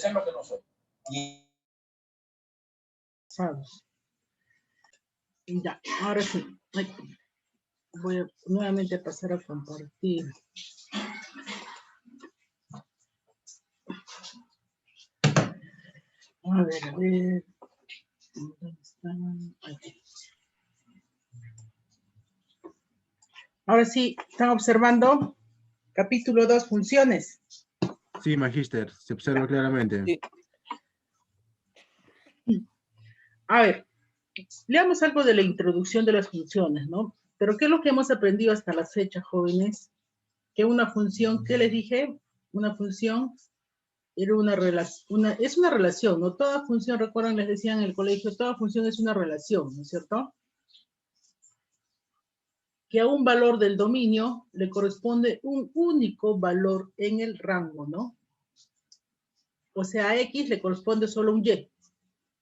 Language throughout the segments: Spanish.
ser lo que no soy. Ya, ahora sí. Voy a nuevamente pasar a compartir. A ver. ¿Dónde están? Aquí. Ahora sí, ¿están observando? Capítulo 2, funciones. Sí, magíster, se observa claramente. Sí. A ver, leamos algo de la introducción de las funciones, ¿no? Pero ¿qué es lo que hemos aprendido hasta la fecha, jóvenes? Que una función, ¿qué les dije? Una función era es una relación, ¿no? Toda función, recuerdan, les decían en el colegio, toda función es una relación, ¿no es cierto? Que a un valor del dominio le corresponde un único valor en el rango, ¿no? O sea, a X le corresponde solo un Y.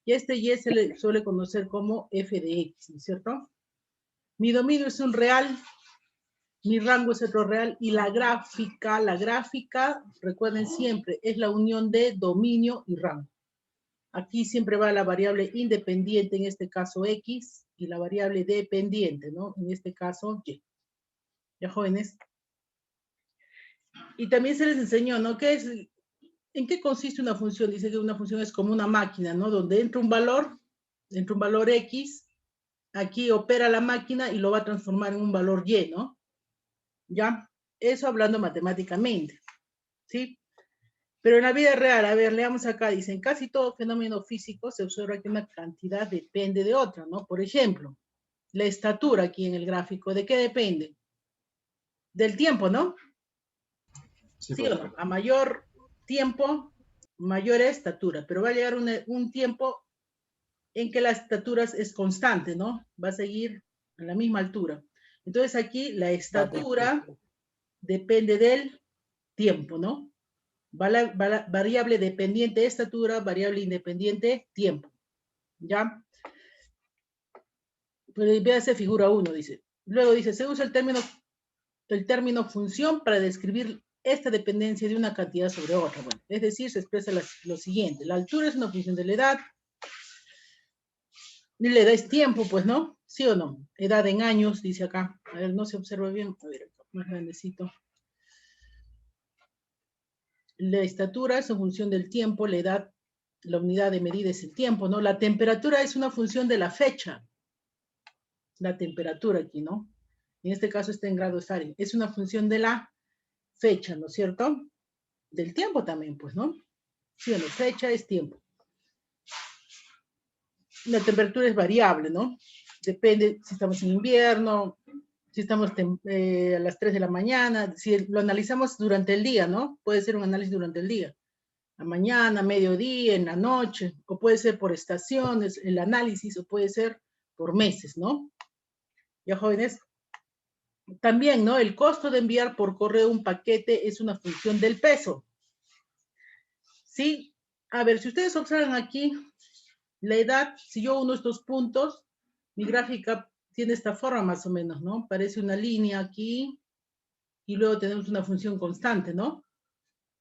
Y este Y se le suele conocer como f de X, ¿no es cierto? Mi dominio es un real, mi rango es otro real, y la gráfica, recuerden siempre, es la unión de dominio y rango. Aquí siempre va la variable independiente, en este caso X, y la variable dependiente, ¿no? En este caso Y. ¿Ya, jóvenes? Y también se les enseñó, ¿no? ¿En qué consiste una función? Dice que una función es como una máquina, ¿no? Donde entra un valor X, aquí opera la máquina y lo va a transformar en un valor Y, ¿no? ¿Ya? Eso hablando matemáticamente, ¿sí? Pero en la vida real, a ver, leamos acá, dicen, casi todo fenómeno físico se observa que una cantidad depende de otra, ¿no? Por ejemplo, la estatura aquí en el gráfico, ¿de qué depende? Del tiempo, ¿no? Sí, ¿Sí o no? A mayor tiempo, mayor estatura, pero va a llegar un tiempo en que la estatura es constante, ¿no? Va a seguir a la misma altura. Entonces aquí la estatura depende del tiempo, ¿no? Variable dependiente estatura, variable independiente tiempo, ¿ya? Pues véase figura 1, dice. Luego dice, se usa el término función para describir esta dependencia de una cantidad sobre otra. Bueno, es decir, se expresa lo siguiente. La altura es una función de la edad. Y la edad es tiempo, pues, ¿no? ¿Sí o no? Edad en años, dice acá. A ver, no se observa bien. A ver, más grandecito. La estatura es una función del tiempo, la edad, la unidad de medida es el tiempo, ¿no? La temperatura es una función de la fecha. La temperatura aquí, ¿no? En este caso está en grados Fahrenheit. Es una función de la fecha, ¿no es cierto? Del tiempo también, pues, ¿no? Sí, la fecha es tiempo. La temperatura es variable, ¿no? Depende si estamos en invierno, si estamos a las 3 de la mañana, si lo analizamos durante el día, ¿no? Puede ser un análisis durante el día. La mañana, mediodía, en la noche, o puede ser por estaciones, el análisis, o puede ser por meses, ¿no? Ya, jóvenes. También, ¿no? El costo de enviar por correo un paquete es una función del peso. ¿Sí? A ver, si ustedes observan aquí, la edad, si yo uno estos puntos, mi gráfica tiene esta forma más o menos, ¿no? Parece una línea aquí, y luego tenemos una función constante, ¿no?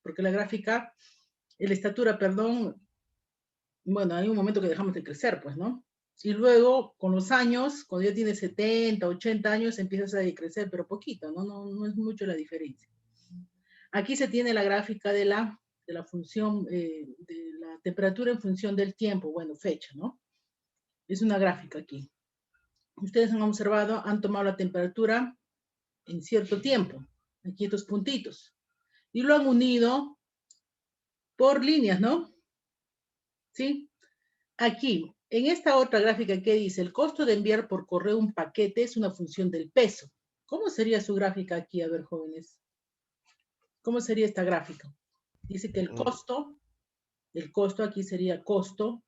Porque la gráfica, la estatura, perdón, bueno, hay un momento que dejamos de crecer, pues, ¿no? Y luego, con los años, cuando ya tienes 70, 80 años, empiezas a decrecer, pero poquito, ¿no? No es mucho la diferencia. Aquí se tiene la gráfica de la función, de la temperatura en función del tiempo, bueno, fecha, ¿no? Es una gráfica aquí. Ustedes han observado, han tomado la temperatura en cierto tiempo, aquí estos puntitos, y lo han unido por líneas, ¿no? ¿Sí? Aquí, en esta otra gráfica que dice, el costo de enviar por correo un paquete es una función del peso. ¿Cómo sería su gráfica aquí? A ver, jóvenes. ¿Cómo sería esta gráfica? Dice que el costo aquí sería costo,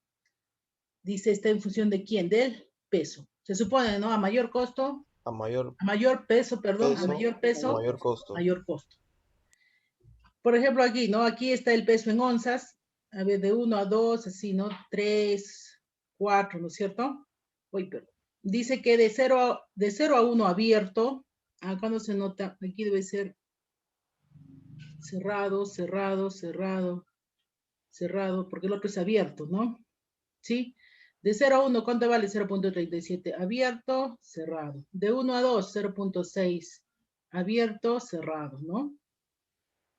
dice, está en función de quién, del peso. Se supone, ¿no? A mayor costo, A mayor a mayor peso, perdón, peso, a mayor peso, mayor costo. mayor costo. Por ejemplo, aquí, ¿no? Aquí está el peso en onzas, a ver, de 1 a 2, así, ¿no? 3, 4, ¿no es cierto? Uy, pero dice que de 0 a 1 abierto, acá no se nota, aquí debe ser cerrado, cerrado, cerrado, cerrado, porque el otro es abierto, ¿no? ¿Sí? De 0 a 1, ¿cuánto vale 0.37? Abierto, cerrado. De 1 a 2, 0.6. Abierto, cerrado, ¿no?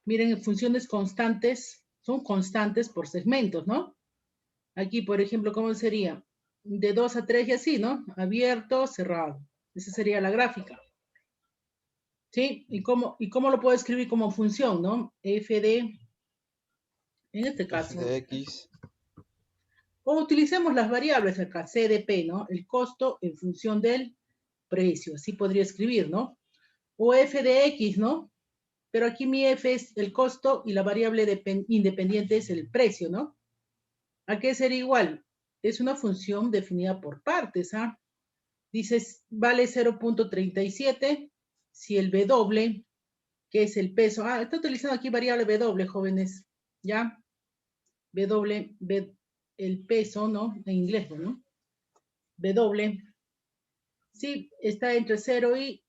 Miren, funciones constantes, son constantes por segmentos, ¿no? Aquí, por ejemplo, ¿cómo sería? De 2 a 3 y así, ¿no? Abierto, cerrado. Esa sería la gráfica. ¿Sí? ¿Y cómo lo puedo escribir como función, no? F de, en este caso. F de X. O utilicemos las variables acá, C de P, ¿no? El costo en función del precio. Así podría escribir, ¿no? O F de X, ¿no? Pero aquí mi F es el costo y la variable independiente es el precio, ¿no? ¿A qué sería igual? Es una función definida por partes, ¿ah? Dices, vale 0.37 si el W, que es el peso, está utilizando aquí variable W, jóvenes, ¿ya? W, el peso, ¿no? En inglés, ¿no? W, sí, está entre 0 y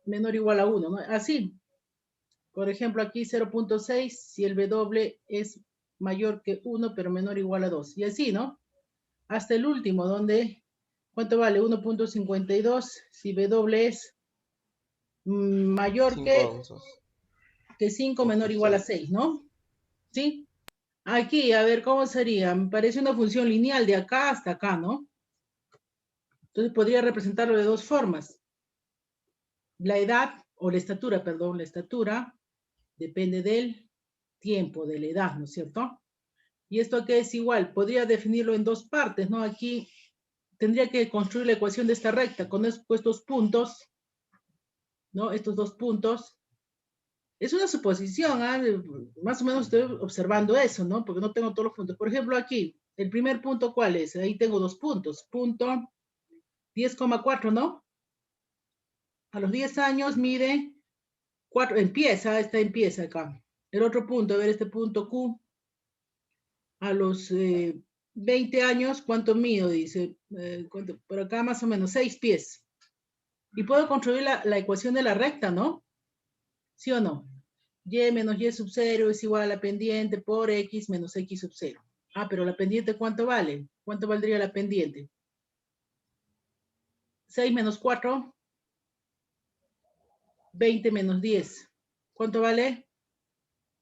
menor o igual a 1, ¿no? Así, por ejemplo, aquí 0.6 si el W es mayor que 1, pero menor o igual a 2. Y así, ¿no? Hasta el último, donde, ¿cuánto vale? 1.52 si W es mayor 5 que onzas. 5, menor o igual a 6, ¿no? ¿Sí? Aquí, a ver, ¿cómo sería? Me parece una función lineal de acá hasta acá, ¿no? Entonces podría representarlo de dos formas. La edad, o la estatura, perdón, la estatura depende del tiempo, de la edad, ¿no es cierto? Y esto aquí es igual, podría definirlo en dos partes, ¿no? Aquí tendría que construir la ecuación de esta recta con estos puntos, ¿no? Estos dos puntos. Es una suposición, ¿eh? Más o menos estoy observando eso, ¿no? Porque no tengo todos los puntos. Por ejemplo, aquí, el primer punto, ¿cuál es? Ahí tengo dos puntos. Punto 10,4, ¿no? A los 10 años mide 4, empieza acá. El otro punto, a ver, este punto Q, a los 20 años, ¿cuánto mido? Dice, por acá más o menos 6 pies. Y puedo construir la ecuación de la recta, ¿no? ¿Sí o no? Y menos y sub 0 es igual a la pendiente por x menos x sub 0. Pero la pendiente, ¿cuánto vale? ¿Cuánto valdría la pendiente? 6 menos 4, 20 menos 10. ¿Cuánto vale?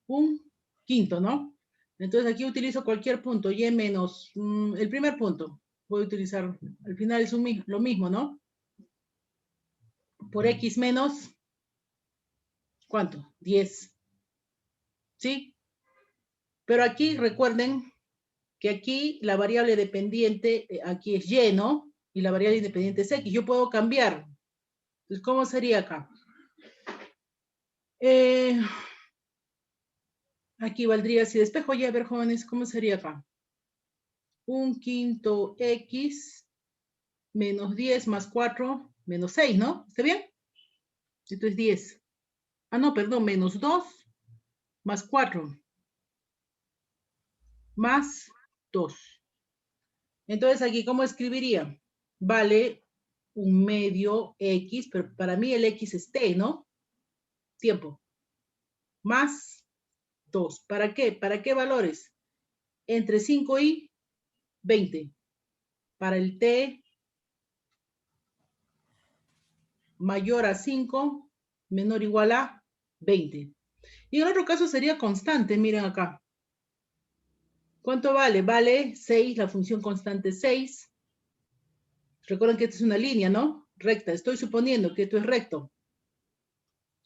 Un quinto, ¿no? Entonces aquí utilizo cualquier punto, y menos, el primer punto, voy a utilizar, al final es lo mismo, ¿no? Por x menos, ¿cuánto? 10. ¿Sí? Pero aquí recuerden que aquí la variable dependiente, aquí es y, ¿no? Y la variable independiente es x. Yo puedo cambiar. Entonces, ¿cómo sería acá? Aquí valdría, si despejo y, a ver, jóvenes, ¿cómo sería acá? Un quinto x menos 10 más 4 menos 6, ¿no? ¿Está bien? Esto es 10. No, perdón, menos 2 más 4 más 2. Entonces aquí, ¿cómo escribiría? Vale un medio x, pero para mí el x es t, ¿no? Tiempo. Más 2. ¿Para qué? ¿Para qué valores? Entre 5 y 20. Para el t mayor a 5, menor o igual a 20. Y en otro caso sería constante, miren acá. ¿Cuánto vale? Vale 6, la función constante 6. Recuerden que esta es una línea, ¿no? Recta. Estoy suponiendo que esto es recto.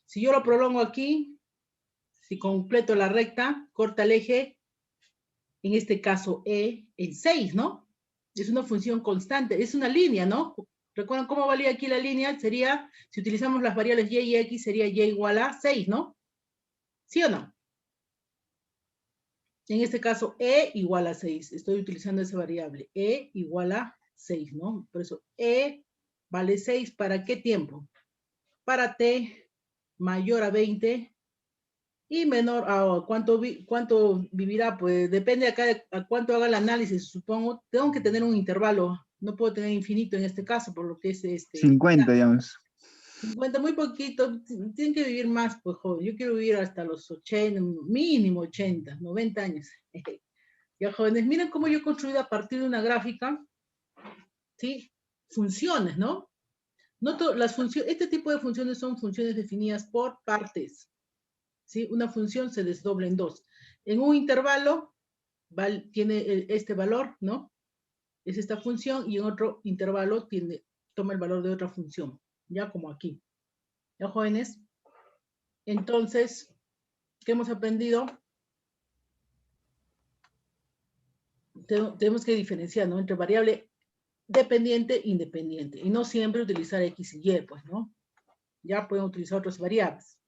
Si yo lo prolongo aquí, si completo la recta, corta el eje, en este caso E, en 6, ¿no? Es una función constante, es una línea, ¿no? ¿Recuerdan cómo valía aquí la línea? Sería, si utilizamos las variables y y x, sería y igual a 6, ¿no? ¿Sí o no? En este caso, E igual a 6. Estoy utilizando esa variable. E igual a 6, ¿no? Por eso, E vale 6. ¿Para qué tiempo? Para t mayor a 20 y menor a cuánto vivirá. Pues depende acá de a cuánto haga el análisis, supongo. Tengo que tener un intervalo. No puedo tener infinito en este caso, por lo que es 50, digamos. 50, muy poquito. Tienen que vivir más, pues, joven. Yo quiero vivir hasta los 80, mínimo 80, 90 años. Ya, jóvenes, miren cómo yo he construido a partir de una gráfica, ¿sí? Funciones, ¿no? Las funciones, este tipo de funciones son funciones definidas por partes, ¿sí? Una función se desdobla en dos. En un intervalo tiene este valor, ¿no? Es esta función, y en otro intervalo toma el valor de otra función, ya como aquí. ¿Ya, jóvenes? Entonces, ¿qué hemos aprendido? Tenemos que diferenciar, ¿no? Entre variable dependiente e independiente, y no siempre utilizar X y Y, pues, ¿no? Ya pueden utilizar otras variables.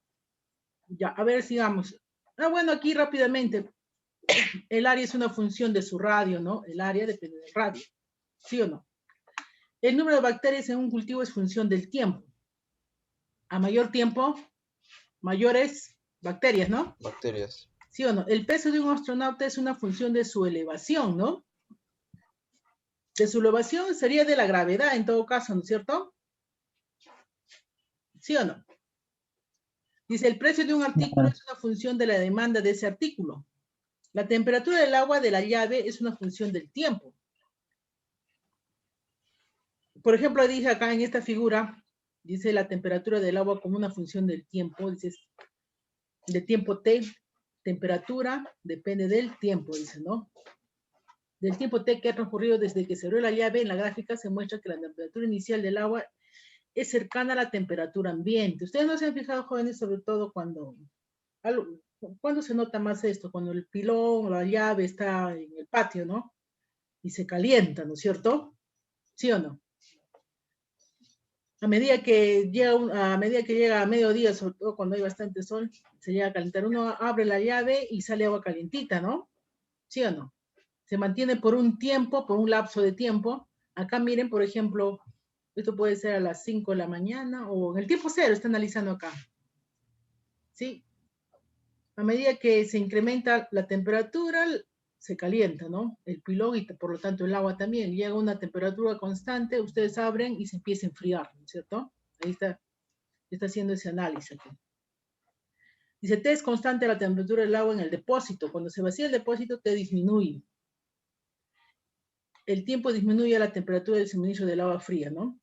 Ya, a ver, sigamos. Bueno, aquí rápidamente, el área es una función de su radio, ¿no? El área depende del radio, ¿sí o no? El número de bacterias en un cultivo es función del tiempo. A mayor tiempo, mayores bacterias, ¿no? Bacterias. ¿Sí o no? El peso de un astronauta es una función de su elevación, ¿no? De su elevación sería de la gravedad en todo caso, ¿no es cierto? ¿Sí o no? Dice, el precio de un artículo es una función de la demanda de ese artículo. La temperatura del agua de la llave es una función del tiempo. Por ejemplo, dice acá en esta figura, dice la temperatura del agua como una función del tiempo, dice, del tiempo T, temperatura depende del tiempo, dice, ¿no? Del tiempo T que ha transcurrido desde que se abrió la llave, en la gráfica se muestra que la temperatura inicial del agua es cercana a la temperatura ambiente. Ustedes no se han fijado, jóvenes, sobre todo cuando se nota más esto, cuando el pilón o la llave está en el patio, ¿no? Y se calienta, ¿no es cierto? ¿Sí o no? A medida que llega a mediodía, sobre todo cuando hay bastante sol, se llega a calentar. Uno abre la llave y sale agua calientita, ¿no? ¿Sí o no? Se mantiene por un tiempo, por un lapso de tiempo. Acá miren, por ejemplo, esto puede ser a las 5 de la mañana o en el tiempo cero, está analizando acá. ¿Sí? A medida que se incrementa la temperatura, se calienta, ¿no? El pilón y por lo tanto el agua también. Llega a una temperatura constante, ustedes abren y se empieza a enfriar, ¿no es cierto? Ahí está haciendo ese análisis aquí. Dice, T es constante la temperatura del agua en el depósito. Cuando se vacía el depósito, T disminuye. El tiempo disminuye a la temperatura del suministro del agua fría, ¿no?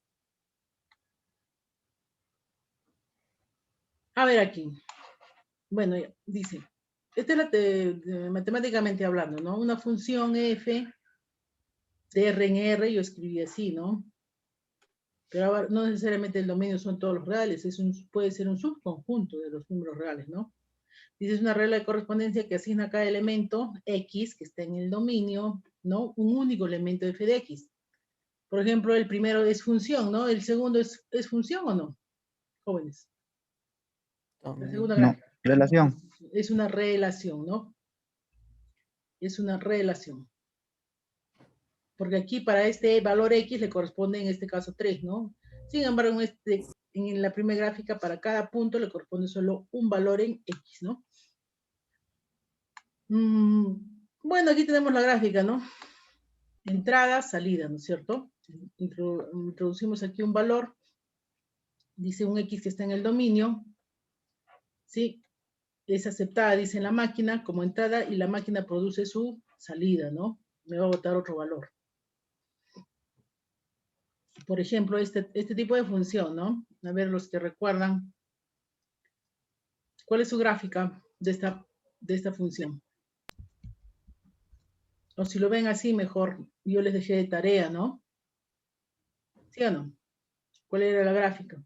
A ver aquí. Bueno, dice, esta es matemáticamente hablando, ¿no? Una función f de R en R, yo escribí así, ¿no? Pero ahora, no necesariamente el dominio son todos los reales, puede ser un subconjunto de los números reales, ¿no? Dice, es una regla de correspondencia que asigna a cada elemento X que está en el dominio, ¿no? Un único elemento f de X. Por ejemplo, el primero es función, ¿no? El segundo es función o no, jóvenes. La segunda No, relación. es una relación, ¿no? Es una relación. Porque aquí para este valor X le corresponde en este caso 3, ¿no? Sin embargo, en la primera gráfica para cada punto le corresponde solo un valor en X, ¿no? Bueno, aquí tenemos la gráfica, ¿no? Entrada, salida, ¿no es cierto? Introducimos aquí un valor, dice un X que está en el dominio, ¿sí? Es aceptada, dice en la máquina, como entrada, y la máquina produce su salida, ¿no? Me va a botar otro valor. Por ejemplo, este tipo de función, ¿no? A ver, los que recuerdan. ¿Cuál es su gráfica de esta función? O si lo ven así, mejor. Yo les dejé de tarea, ¿no? ¿Sí o no? ¿Cuál era la gráfica?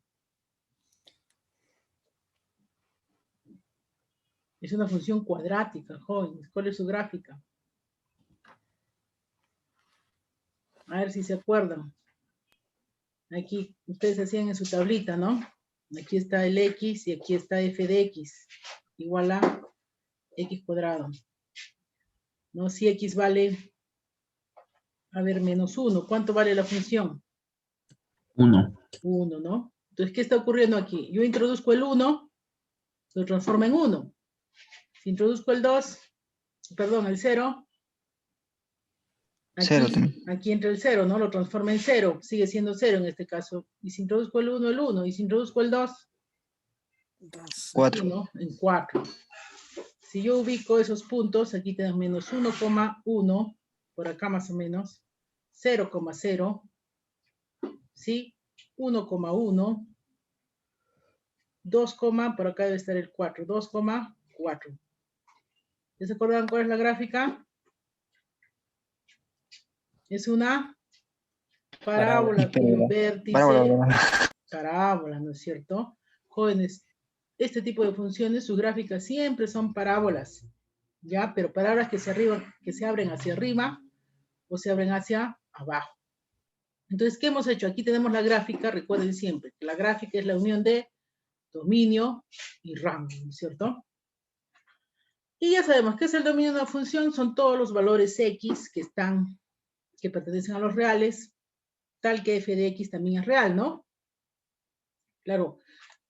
Es una función cuadrática, jóvenes. ¿Cuál es su gráfica? A ver si se acuerdan. Aquí ustedes hacían en su tablita, ¿no? Aquí está el X y aquí está f de X. Igual a X cuadrado. ¿No? Si X vale, a ver, menos 1. ¿Cuánto vale la función? 1. 1, ¿no? Entonces, ¿qué está ocurriendo aquí? Yo introduzco el 1, lo transforma en 1. Si introduzco el 2, perdón, el 0, aquí entra el 0, ¿no? Lo transforma en 0, sigue siendo 0 en este caso. Y si introduzco el 1, el 1. Y si introduzco el 2, 4. aquí, ¿no? En 4. si yo ubico esos puntos, aquí tenemos menos 1,1, por acá más o menos, 0,0, ¿sí? 1,1, 2, por acá debe estar el 4, 2,4. ¿Ya se acuerdan cuál es la gráfica? Es una parábola con vértice, parábola, ¿no es cierto? Jóvenes, este tipo de funciones, sus gráficas siempre son parábolas, ¿ya? Pero parábolas que se abren hacia arriba o se abren hacia abajo. Entonces, ¿qué hemos hecho? Aquí tenemos la gráfica, recuerden siempre, que la gráfica es la unión de dominio y rango, ¿no es cierto? Y ya sabemos qué es el dominio de una función, son todos los valores x que pertenecen a los reales, tal que f de x también es real, ¿no? Claro,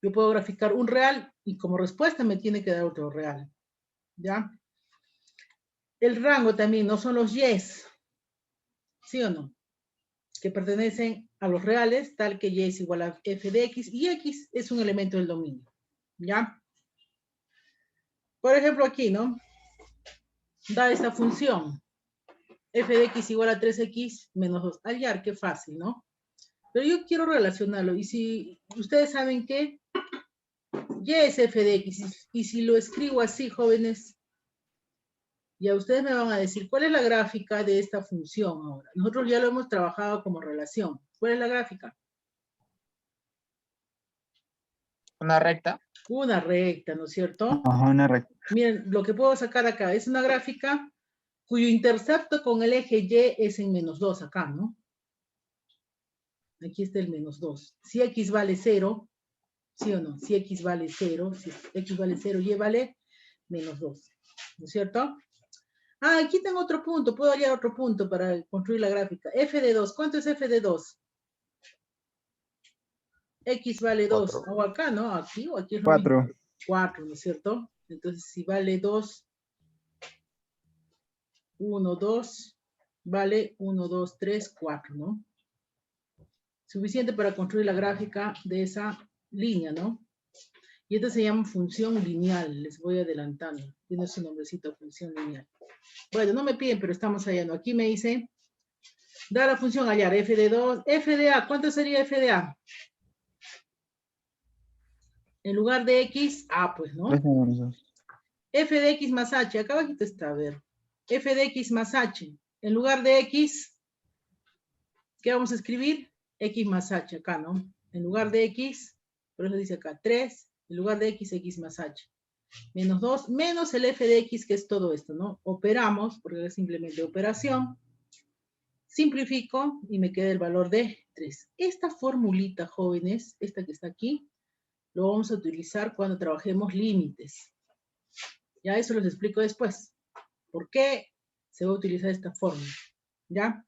yo puedo graficar un real y como respuesta me tiene que dar otro real, ¿ya? El rango también no son los y's, ¿sí o no? Que pertenecen a los reales, tal que y es igual a f de x, y x es un elemento del dominio, ¿ya? Por ejemplo aquí, ¿no? Da esta función, f de x igual a 3x menos 2. Hallar, qué fácil, ¿no? Pero yo quiero relacionarlo, y si ustedes saben que y es f de x, y si lo escribo así, jóvenes, ya ustedes me van a decir, ¿cuál es la gráfica de esta función ahora? Nosotros ya lo hemos trabajado como relación. ¿Cuál es la gráfica? Una recta. Una recta, ¿no es cierto? Ajá, una recta. Miren, lo que puedo sacar acá es una gráfica cuyo intercepto con el eje Y es en menos 2 acá, ¿no? Aquí está el menos 2. Si X vale 0, ¿sí o no? Si X vale 0, si X vale 0, Y vale menos 2, ¿no es cierto? Ah, aquí tengo otro punto, puedo hallar otro punto para construir la gráfica. F de 2, ¿cuánto es F de 2? X vale 2, o acá, ¿no? Aquí o aquí es lo mismo. 4. 4, ¿no es cierto? Entonces, si vale 2, 1, 2, vale 1, 2, 3, 4, ¿no? Suficiente para construir la gráfica de esa línea, ¿no? Y esta se llama función lineal, les voy adelantando. Tiene su nombrecito, función lineal. Bueno, no me piden, pero estamos hallando. Aquí me dice, da la función hallar, f de 2, f de a, ¿cuánto sería f de a? En lugar de x, a pues, ¿no? 3 menos 2. F de x más h, acá abajo está, a ver. F de x más h. En lugar de x, ¿qué vamos a escribir? X más h acá, ¿no? En lugar de x, por eso dice acá 3, en lugar de x, x más h. Menos 2, menos el f de x, que es todo esto, ¿no? Operamos, porque es simplemente operación. Simplifico y me queda el valor de 3. Esta formulita, jóvenes, esta que está aquí, lo vamos a utilizar cuando trabajemos límites. Ya eso los explico después. ¿Por qué se va a utilizar esta fórmula? ¿Ya?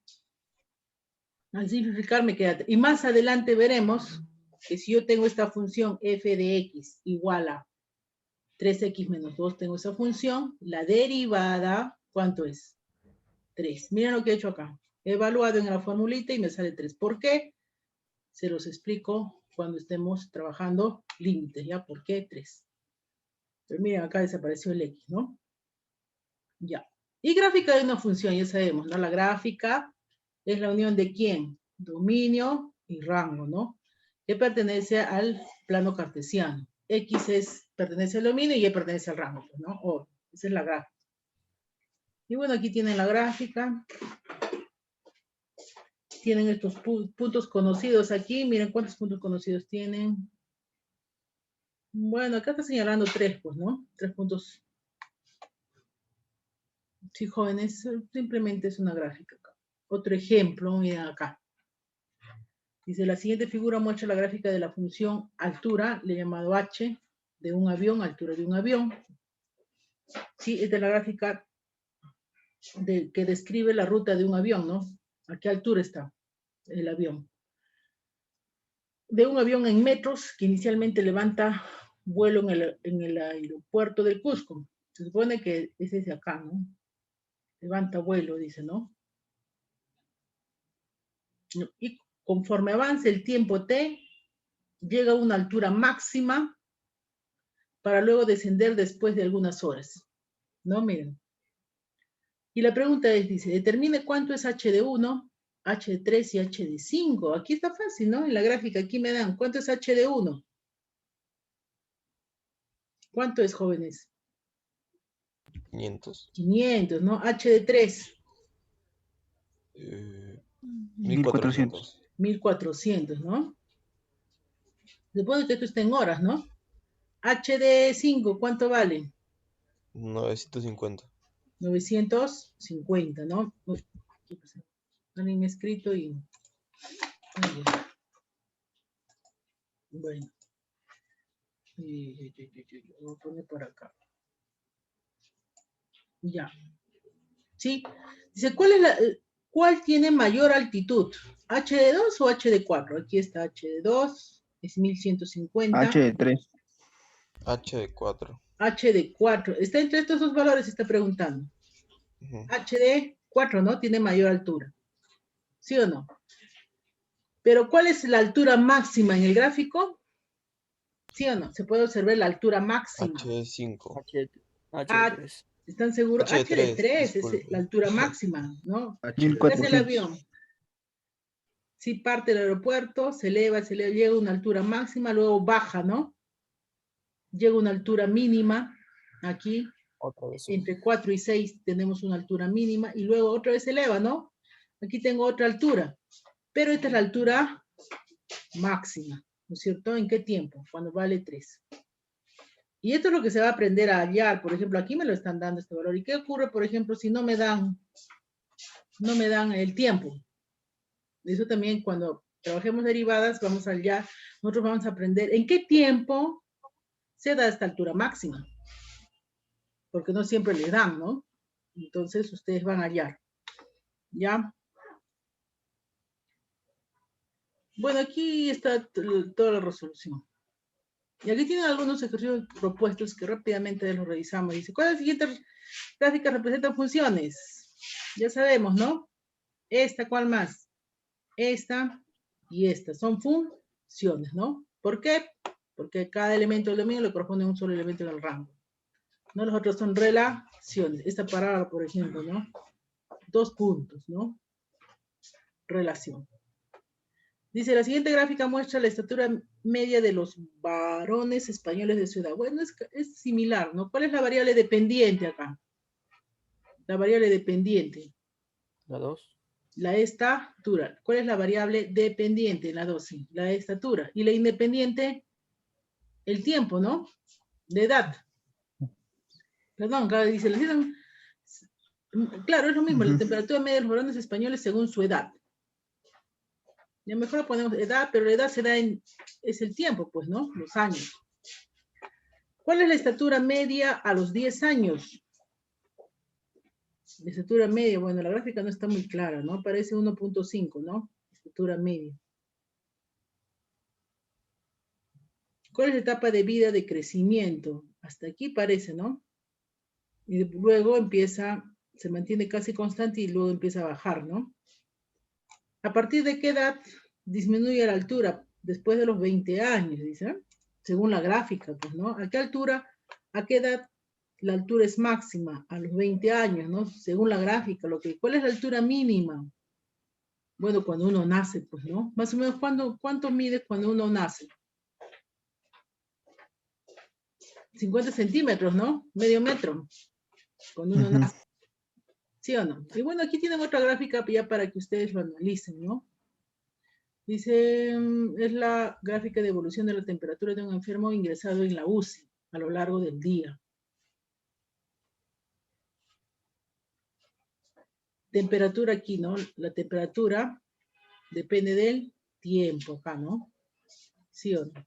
Al simplificar me queda 3. Y más adelante veremos que si yo tengo esta función f de x igual a 3x menos 2, tengo esa función, la derivada, ¿cuánto es? 3. Miren lo que he hecho acá. He evaluado en la formulita y me sale 3. ¿Por qué? Se los explico cuando estemos trabajando límites, ¿ya? ¿Por qué 3? Pero miren, acá desapareció el x, ¿no? Ya. Y gráfica de una función, ya sabemos, ¿no? La gráfica es la unión de ¿quién? Dominio y rango, ¿no? Que pertenece al plano cartesiano. X pertenece al dominio y Y pertenece al rango, ¿no? O, esa es la gráfica. Y bueno, aquí tienen la gráfica. Tienen estos puntos conocidos aquí. Miren cuántos puntos conocidos tienen. Bueno, acá está señalando 3, pues, ¿no? 3 puntos. Sí, jóvenes, simplemente es una gráfica acá. Otro ejemplo, miren acá. Dice, la siguiente figura muestra la gráfica de la función altura, le he llamado h, de un avión, altura de un avión. Sí, esta es la gráfica que describe la ruta de un avión, ¿no? ¿A qué altura está el avión? De un avión en metros que inicialmente levanta vuelo en el aeropuerto del Cusco. Se supone que es ese acá, ¿no? Levanta vuelo, dice, ¿no? Y conforme avance el tiempo t, llega a una altura máxima para luego descender después de algunas horas. No, miren. Y la pregunta es, dice, determine cuánto es h de 1, h de 3 y h de 5. Aquí está fácil, ¿no? En la gráfica aquí me dan, ¿cuánto es h de 1? ¿Cuánto es, jóvenes? 500. 500, ¿no? H de 3, 1400. 1400, ¿no? Supongo que esto está en horas, ¿no? H de 5, ¿cuánto vale? 950. 950, ¿no? Uy, ¿qué pasa? Alguien ha escrito y... Ay, ya. Bueno. Voy a poner por acá. Ya. ¿Sí? Dice, ¿cuál tiene mayor altitud? ¿H de 2 o H de 4? Aquí está H de 2, es 1150. H de 3. H de 4. H de 4. Está entre estos dos valores, está preguntando. H de 4, ¿no? Tiene mayor altura. ¿Sí o no? Pero ¿cuál es la altura máxima en el gráfico? ¿Sí o no? Se puede observar la altura máxima. H de 5. H3. ¿Están seguros? H de H de 3 es disculpe. la altura máxima, ¿no? H ¿Qué de hace el 400. avión? Si parte del aeropuerto, se eleva, llega a una altura máxima, luego baja, ¿no? Llega a una altura mínima, aquí, Otra vez. entre 4 y 6 tenemos una altura mínima, y luego otra vez se eleva, ¿no? Aquí tengo otra altura, pero esta es la altura máxima, ¿no es cierto? ¿En qué tiempo? Cuando vale 3. Y esto es lo que se va a aprender a hallar. Por ejemplo, aquí me lo están dando este valor. ¿Y qué ocurre, por ejemplo, si no me dan el tiempo? Eso también cuando trabajemos derivadas vamos a hallar, nosotros vamos a aprender en qué tiempo se da esta altura máxima. Porque no siempre les dan, ¿no? Entonces ustedes van a hallar. ¿Ya? Bueno, aquí está toda la resolución. Y aquí tienen algunos ejercicios propuestos que rápidamente los revisamos. Dice, ¿cuál es la siguiente gráfica representa funciones? Ya sabemos, ¿no? Esta, ¿cuál más? Esta y esta. Son funciones, ¿no? ¿Por qué? Porque cada elemento del dominio le corresponde a un solo elemento del rango. ¿No? Los otros son relaciones. Esta parábola, por ejemplo, ¿no? 2 puntos, ¿no? Relación. Dice, la siguiente gráfica muestra la estatura media de los varones españoles de su edad. Bueno, es similar, ¿no? ¿Cuál es la variable dependiente acá? La variable dependiente. La 2. La estatura. ¿Cuál es la variable dependiente en la dosis? La estatura. Y la independiente, el tiempo, ¿no? De edad. Perdón, claro, dice, claro, es lo mismo, la temperatura media de los varones españoles según su edad. Y a lo mejor ponemos edad, pero la edad se da es el tiempo, pues, ¿no? Los años. ¿Cuál es la estatura media a los 10 años? La estatura media, bueno, la gráfica no está muy clara, ¿no? Parece 1.5, ¿no? Estatura media. ¿Cuál es la etapa de vida de crecimiento? Hasta aquí parece, ¿no? Y luego empieza, se mantiene casi constante y luego empieza a bajar, ¿no? ¿A partir de qué edad disminuye la altura? Después de los 20 años, dice, según la gráfica, pues, ¿no? ¿A qué altura, a qué edad la altura es máxima? A los 20 años, ¿no? Según la gráfica, ¿cuál es la altura mínima? Bueno, cuando uno nace, pues, ¿no? Más o menos, ¿cuánto mide cuando uno nace? 50 centímetros, ¿no? Medio metro, cuando uno nace. ¿Sí o no? Y bueno, aquí tienen otra gráfica ya para que ustedes lo analicen, ¿no? Dice, es la gráfica de evolución de la temperatura de un enfermo ingresado en la UCI a lo largo del día. Temperatura aquí, ¿no? La temperatura depende del tiempo acá, ¿no? ¿Sí o no?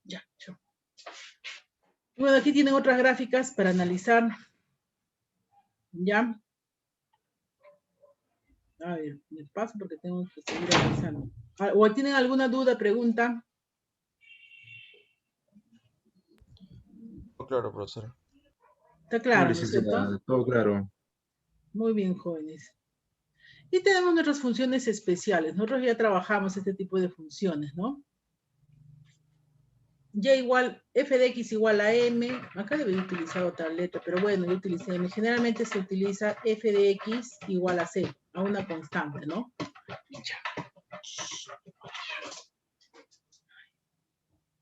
Ya, chao. Bueno, aquí tienen otras gráficas para analizar. ¿Ya? A ver, me paso porque tengo que seguir avanzando. ¿O tienen alguna duda, pregunta? Claro, profesor. Está claro, ¿no es cierto? Todo claro. Muy bien, jóvenes. Y tenemos nuestras funciones especiales. Nosotros ya trabajamos este tipo de funciones, ¿no? Y igual, f de x igual a m. Acá debería utilizar otra letra, pero bueno, yo utilicé m. Generalmente se utiliza f de x igual a c, a una constante, ¿no?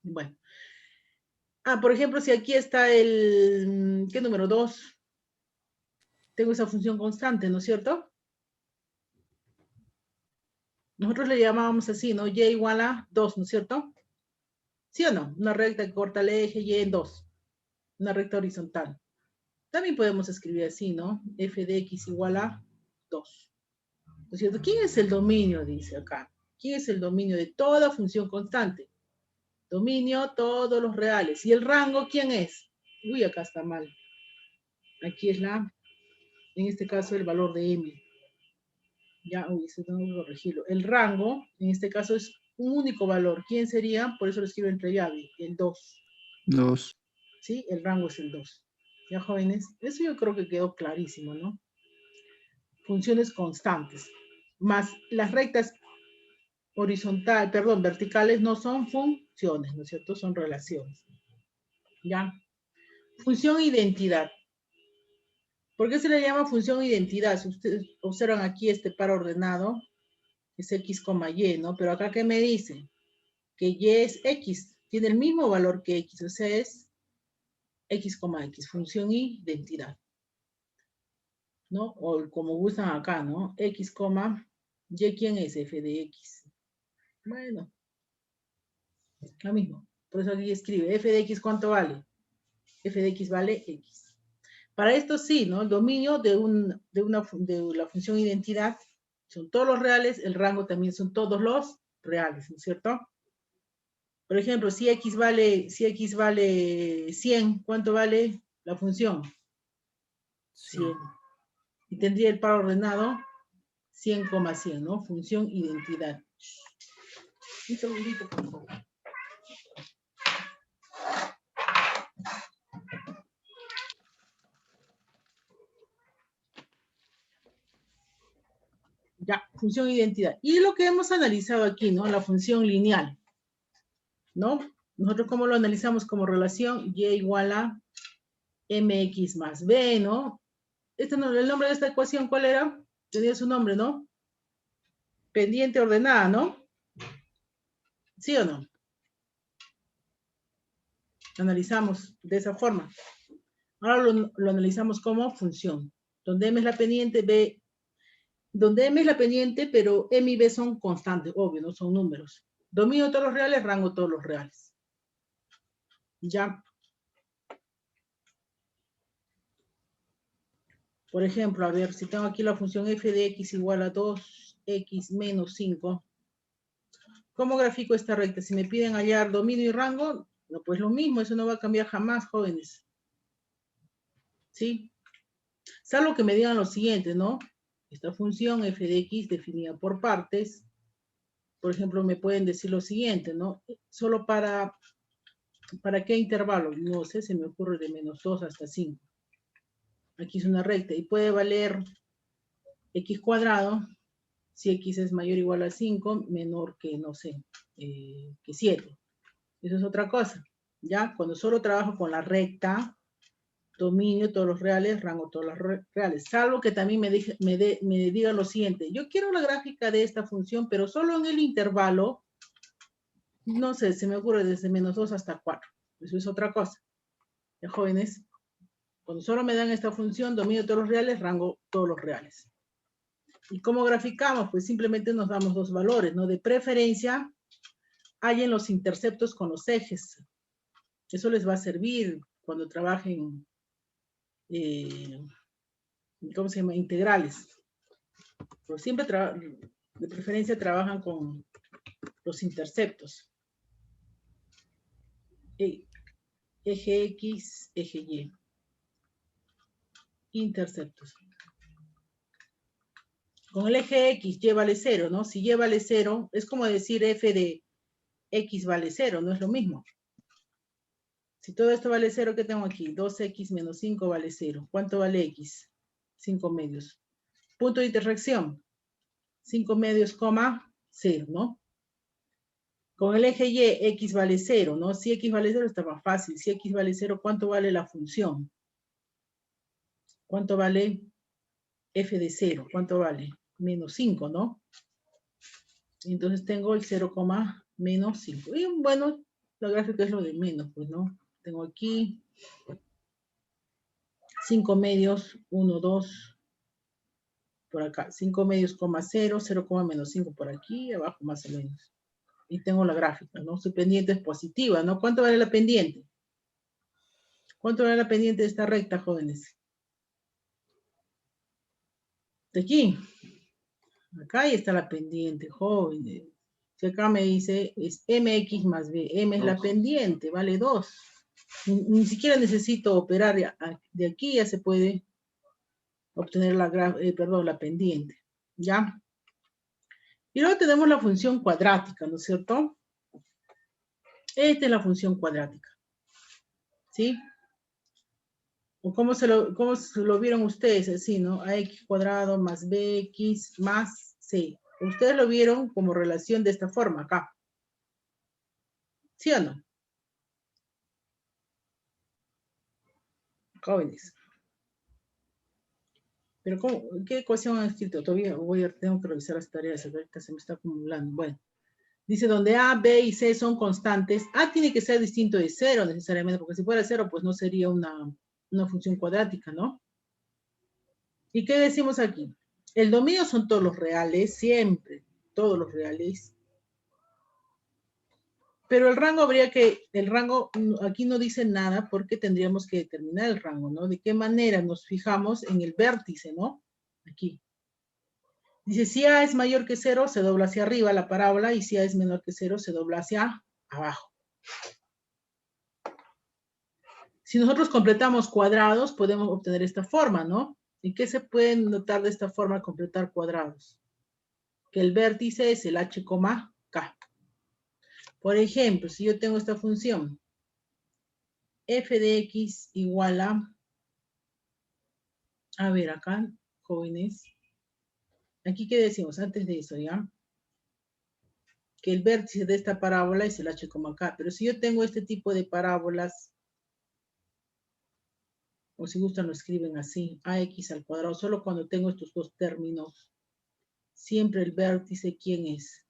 Bueno. Por ejemplo, si aquí está el, ¿qué número? 2. Tengo esa función constante, ¿no es cierto? Nosotros le llamábamos así, ¿no? Y igual a 2, ¿no es cierto? ¿Sí o no? Una recta que corta el eje y en 2. Una recta horizontal. También podemos escribir así, ¿no? F de x igual a 2. ¿No es cierto? ¿Quién es el dominio? Dice acá. ¿Quién es el dominio de toda función constante? Dominio, todos los reales. ¿Y el rango quién es? Uy, acá está mal. Aquí es en este caso, el valor de m. Ya, uy, eso tengo que corregirlo. El rango, en este caso, es un único valor. ¿Quién sería? Por eso lo escribo entre llave, el 2. 2. ¿Sí? El rango es el 2. Ya, jóvenes, eso yo creo que quedó clarísimo, ¿no? Funciones constantes. Más las rectas verticales no son funciones, ¿no es cierto? Son relaciones. ¿Ya? Función identidad. ¿Por qué se le llama función identidad? Si ustedes observan aquí este par ordenado, es x, y, ¿no? Pero acá, ¿qué me dice? Que y es x, tiene el mismo valor que x, o sea, es x, función identidad, ¿no? O como gustan acá, ¿no? X, y, ¿quién es? F de x. Bueno, lo mismo. Por eso aquí escribe, f de x, ¿cuánto vale? F de x vale x. Para esto sí, ¿no? El dominio de la función identidad son todos los reales, el rango también son todos los reales, ¿no es cierto? Por ejemplo, si x vale 100, ¿cuánto vale la función? 100. Y tendría el par ordenado 100, 100, ¿no? Función identidad. Un segundito, por favor. Ya, función identidad. Y lo que hemos analizado aquí, ¿no? La función lineal, ¿no? Nosotros, ¿cómo lo analizamos? Como relación y igual a mx más b, ¿no? El nombre de esta ecuación, ¿cuál era? Tenía su nombre, ¿no? Pendiente ordenada, ¿no? ¿Sí o no? Analizamos de esa forma. Ahora lo analizamos como función. Donde m es la pendiente, b, donde m es la pendiente, pero m y b son constantes, obvio, no son números. Dominio todos los reales, rango todos los reales. Ya. Por ejemplo, a ver, si tengo aquí la función f de x igual a 2x menos 5. ¿Cómo grafico esta recta? Si me piden hallar dominio y rango, no, pues lo mismo, eso no va a cambiar jamás, jóvenes. ¿Sí? Salvo que me digan lo siguiente, ¿no? Esta función f de x definida por partes, por ejemplo, me pueden decir lo siguiente, ¿no? Solo ¿para qué intervalo? No sé, se me ocurre de menos 2 hasta 5. Aquí es una recta y puede valer x cuadrado si x es mayor o igual a 5, menor que, no sé, que 7. Eso es otra cosa, ¿ya? Cuando solo trabajo con la recta, dominio todos los reales, rango todos los reales. Salvo que también me diga lo siguiente. Yo quiero la gráfica de esta función, pero solo en el intervalo, no sé, se me ocurre desde menos 2 hasta 4. Eso es otra cosa. ¿Ya, jóvenes? Cuando solo me dan esta función, dominio todos los reales, rango todos los reales. ¿Y cómo graficamos? Pues simplemente nos damos dos valores, ¿no? De preferencia, hallen los interceptos con los ejes. Eso les va a servir cuando trabajen, ¿cómo se llama? Integrales. Pero siempre, de preferencia, trabajan con los interceptos. Eje X, eje Y. Interceptos. Con el eje X, Y vale 0, ¿no? Si Y vale 0, es como decir f de X vale 0, no es lo mismo. Si todo esto vale 0, ¿qué tengo aquí? 2x menos 5 vale 0. ¿Cuánto vale x? 5 medios. Punto de intersección. 5 medios, 0, ¿no? Con el eje Y, X vale 0, ¿no? Si X vale 0 está más fácil. Si X vale 0, ¿cuánto vale la función? ¿Cuánto vale f de 0? ¿Cuánto vale? Menos 5, ¿no? Entonces tengo el 0, menos 5. Y bueno, la gráfica es lo de menos, pues, ¿no? Tengo aquí 5 medios, 1, 2, por acá. 5 medios, 0, 0, menos 5 por aquí, abajo más o menos. Y tengo la gráfica, ¿no? Su pendiente es positiva, ¿no? ¿Cuánto vale la pendiente? ¿Cuánto vale la pendiente de esta recta, jóvenes? De aquí. Acá ahí está la pendiente, jóvenes. Si acá me dice, es mx más b. M es la pendiente, vale 2. Ni siquiera necesito operar de aquí, ya se puede obtener la pendiente. ¿Ya? Y luego tenemos la función cuadrática, ¿no es cierto? Esta es la función cuadrática. ¿Sí? ¿O cómo se lo vieron ustedes? Así, ¿no? Ax cuadrado más bx más c. Ustedes lo vieron como relación de esta forma, acá. ¿Sí o no? Jóvenes. Pero ¿cómo? ¿Qué ecuación han escrito? Todavía tengo que revisar las tareas, ahorita se me está acumulando. Bueno, dice donde A, B y C son constantes, A tiene que ser distinto de 0 necesariamente, porque si fuera 0, pues no sería una función cuadrática, ¿no? ¿Y qué decimos aquí? El dominio son todos los reales, siempre, todos los reales. Pero el rango aquí no dice nada porque tendríamos que determinar el rango, ¿no? ¿De qué manera nos fijamos en el vértice, ¿no? Aquí. Dice, si A es mayor que 0, se dobla hacia arriba la parábola, y si A es menor que 0, se dobla hacia abajo. Si nosotros completamos cuadrados, podemos obtener esta forma, ¿no? ¿Y qué se puede notar de esta forma, completar cuadrados? Que el vértice es el h, k. Por ejemplo, si yo tengo esta función, f de x igual a ver acá, jóvenes, aquí qué decimos antes de eso, ¿ya? Que el vértice de esta parábola es el h, k, pero si yo tengo este tipo de parábolas, o si gustan lo escriben así, ax al cuadrado, solo cuando tengo estos dos términos, siempre el vértice, ¿quién es?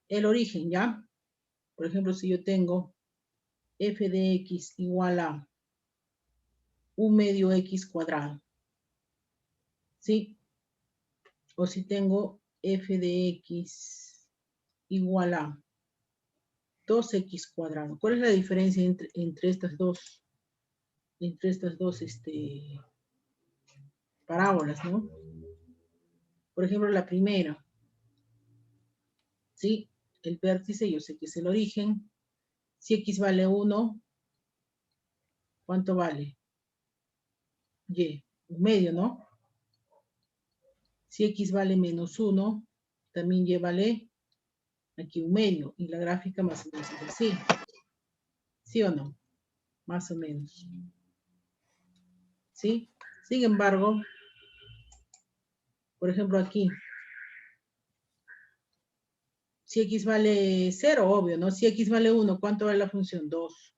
El origen, ¿ya? Por ejemplo, si yo tengo f de x igual a 1 medio x cuadrado, ¿sí? O si tengo f de x igual a 2x cuadrado. ¿Cuál es la diferencia entre estas dos parábolas, ¿no? Por ejemplo, la primera, ¿sí? El vértice, yo sé que es el origen. Si x vale 1, ¿cuánto vale? Y, un medio, ¿no? Si x vale menos 1, también y vale aquí un medio. Y la gráfica más o menos es así. ¿Sí o no? Más o menos. ¿Sí? Sin embargo, por ejemplo aquí, si x vale 0, obvio, ¿no? Si x vale 1, ¿cuánto vale la función? 2.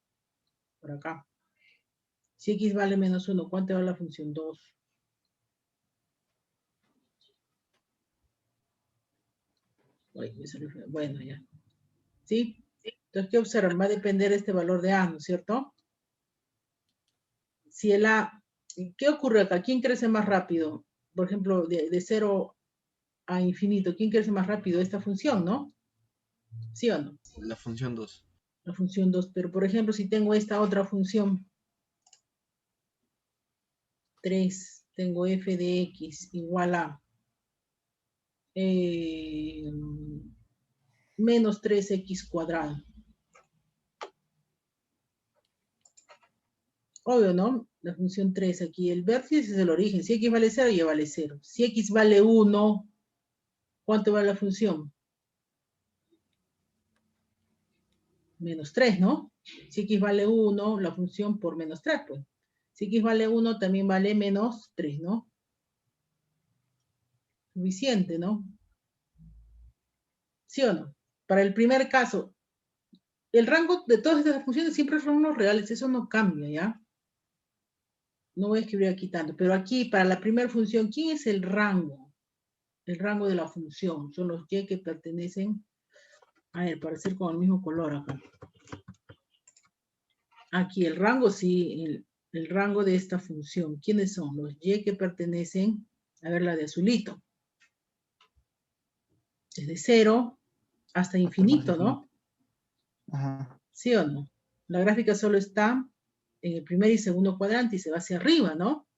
Por acá. Si x vale menos 1, ¿cuánto vale la función? 2. Bueno, ya. ¿Sí? Entonces, ¿qué observan? Va a depender este valor de A, ¿no es cierto? Si el A, ¿qué ocurre acá? ¿Quién crece más rápido? Por ejemplo, de 0 a infinito, ¿quién crece más rápido? Esta función, ¿no? ¿Sí o no? La función 2. La función 2. Pero, por ejemplo, si tengo esta otra función, 3, tengo f de x igual a menos 3x cuadrado. Obvio, ¿no? La función 3 aquí, el vértice es el origen. Si x vale 0, y vale 0. Si x vale 1, ¿cuánto vale la función? Menos 3, ¿no? Si x vale 1, la función por menos 3, pues. Si x vale 1, también vale menos 3, ¿no? Suficiente, ¿no? ¿Sí o no? para el primer caso, el rango de todas estas funciones siempre son los reales, eso no cambia, ¿ya? No voy a escribir aquí tanto, pero aquí, para la primera función, ¿quién es el rango? El rango de la función, son los y que pertenecen, a ver, para hacer con el mismo color acá. Aquí el rango, sí, el rango de esta función. ¿Quiénes son? Los y que pertenecen, a ver, la de azulito. Desde 0 hasta infinito, ¿no? Ajá. ¿Sí o no? La gráfica solo está en el primer y segundo cuadrante y se va hacia arriba, ¿no?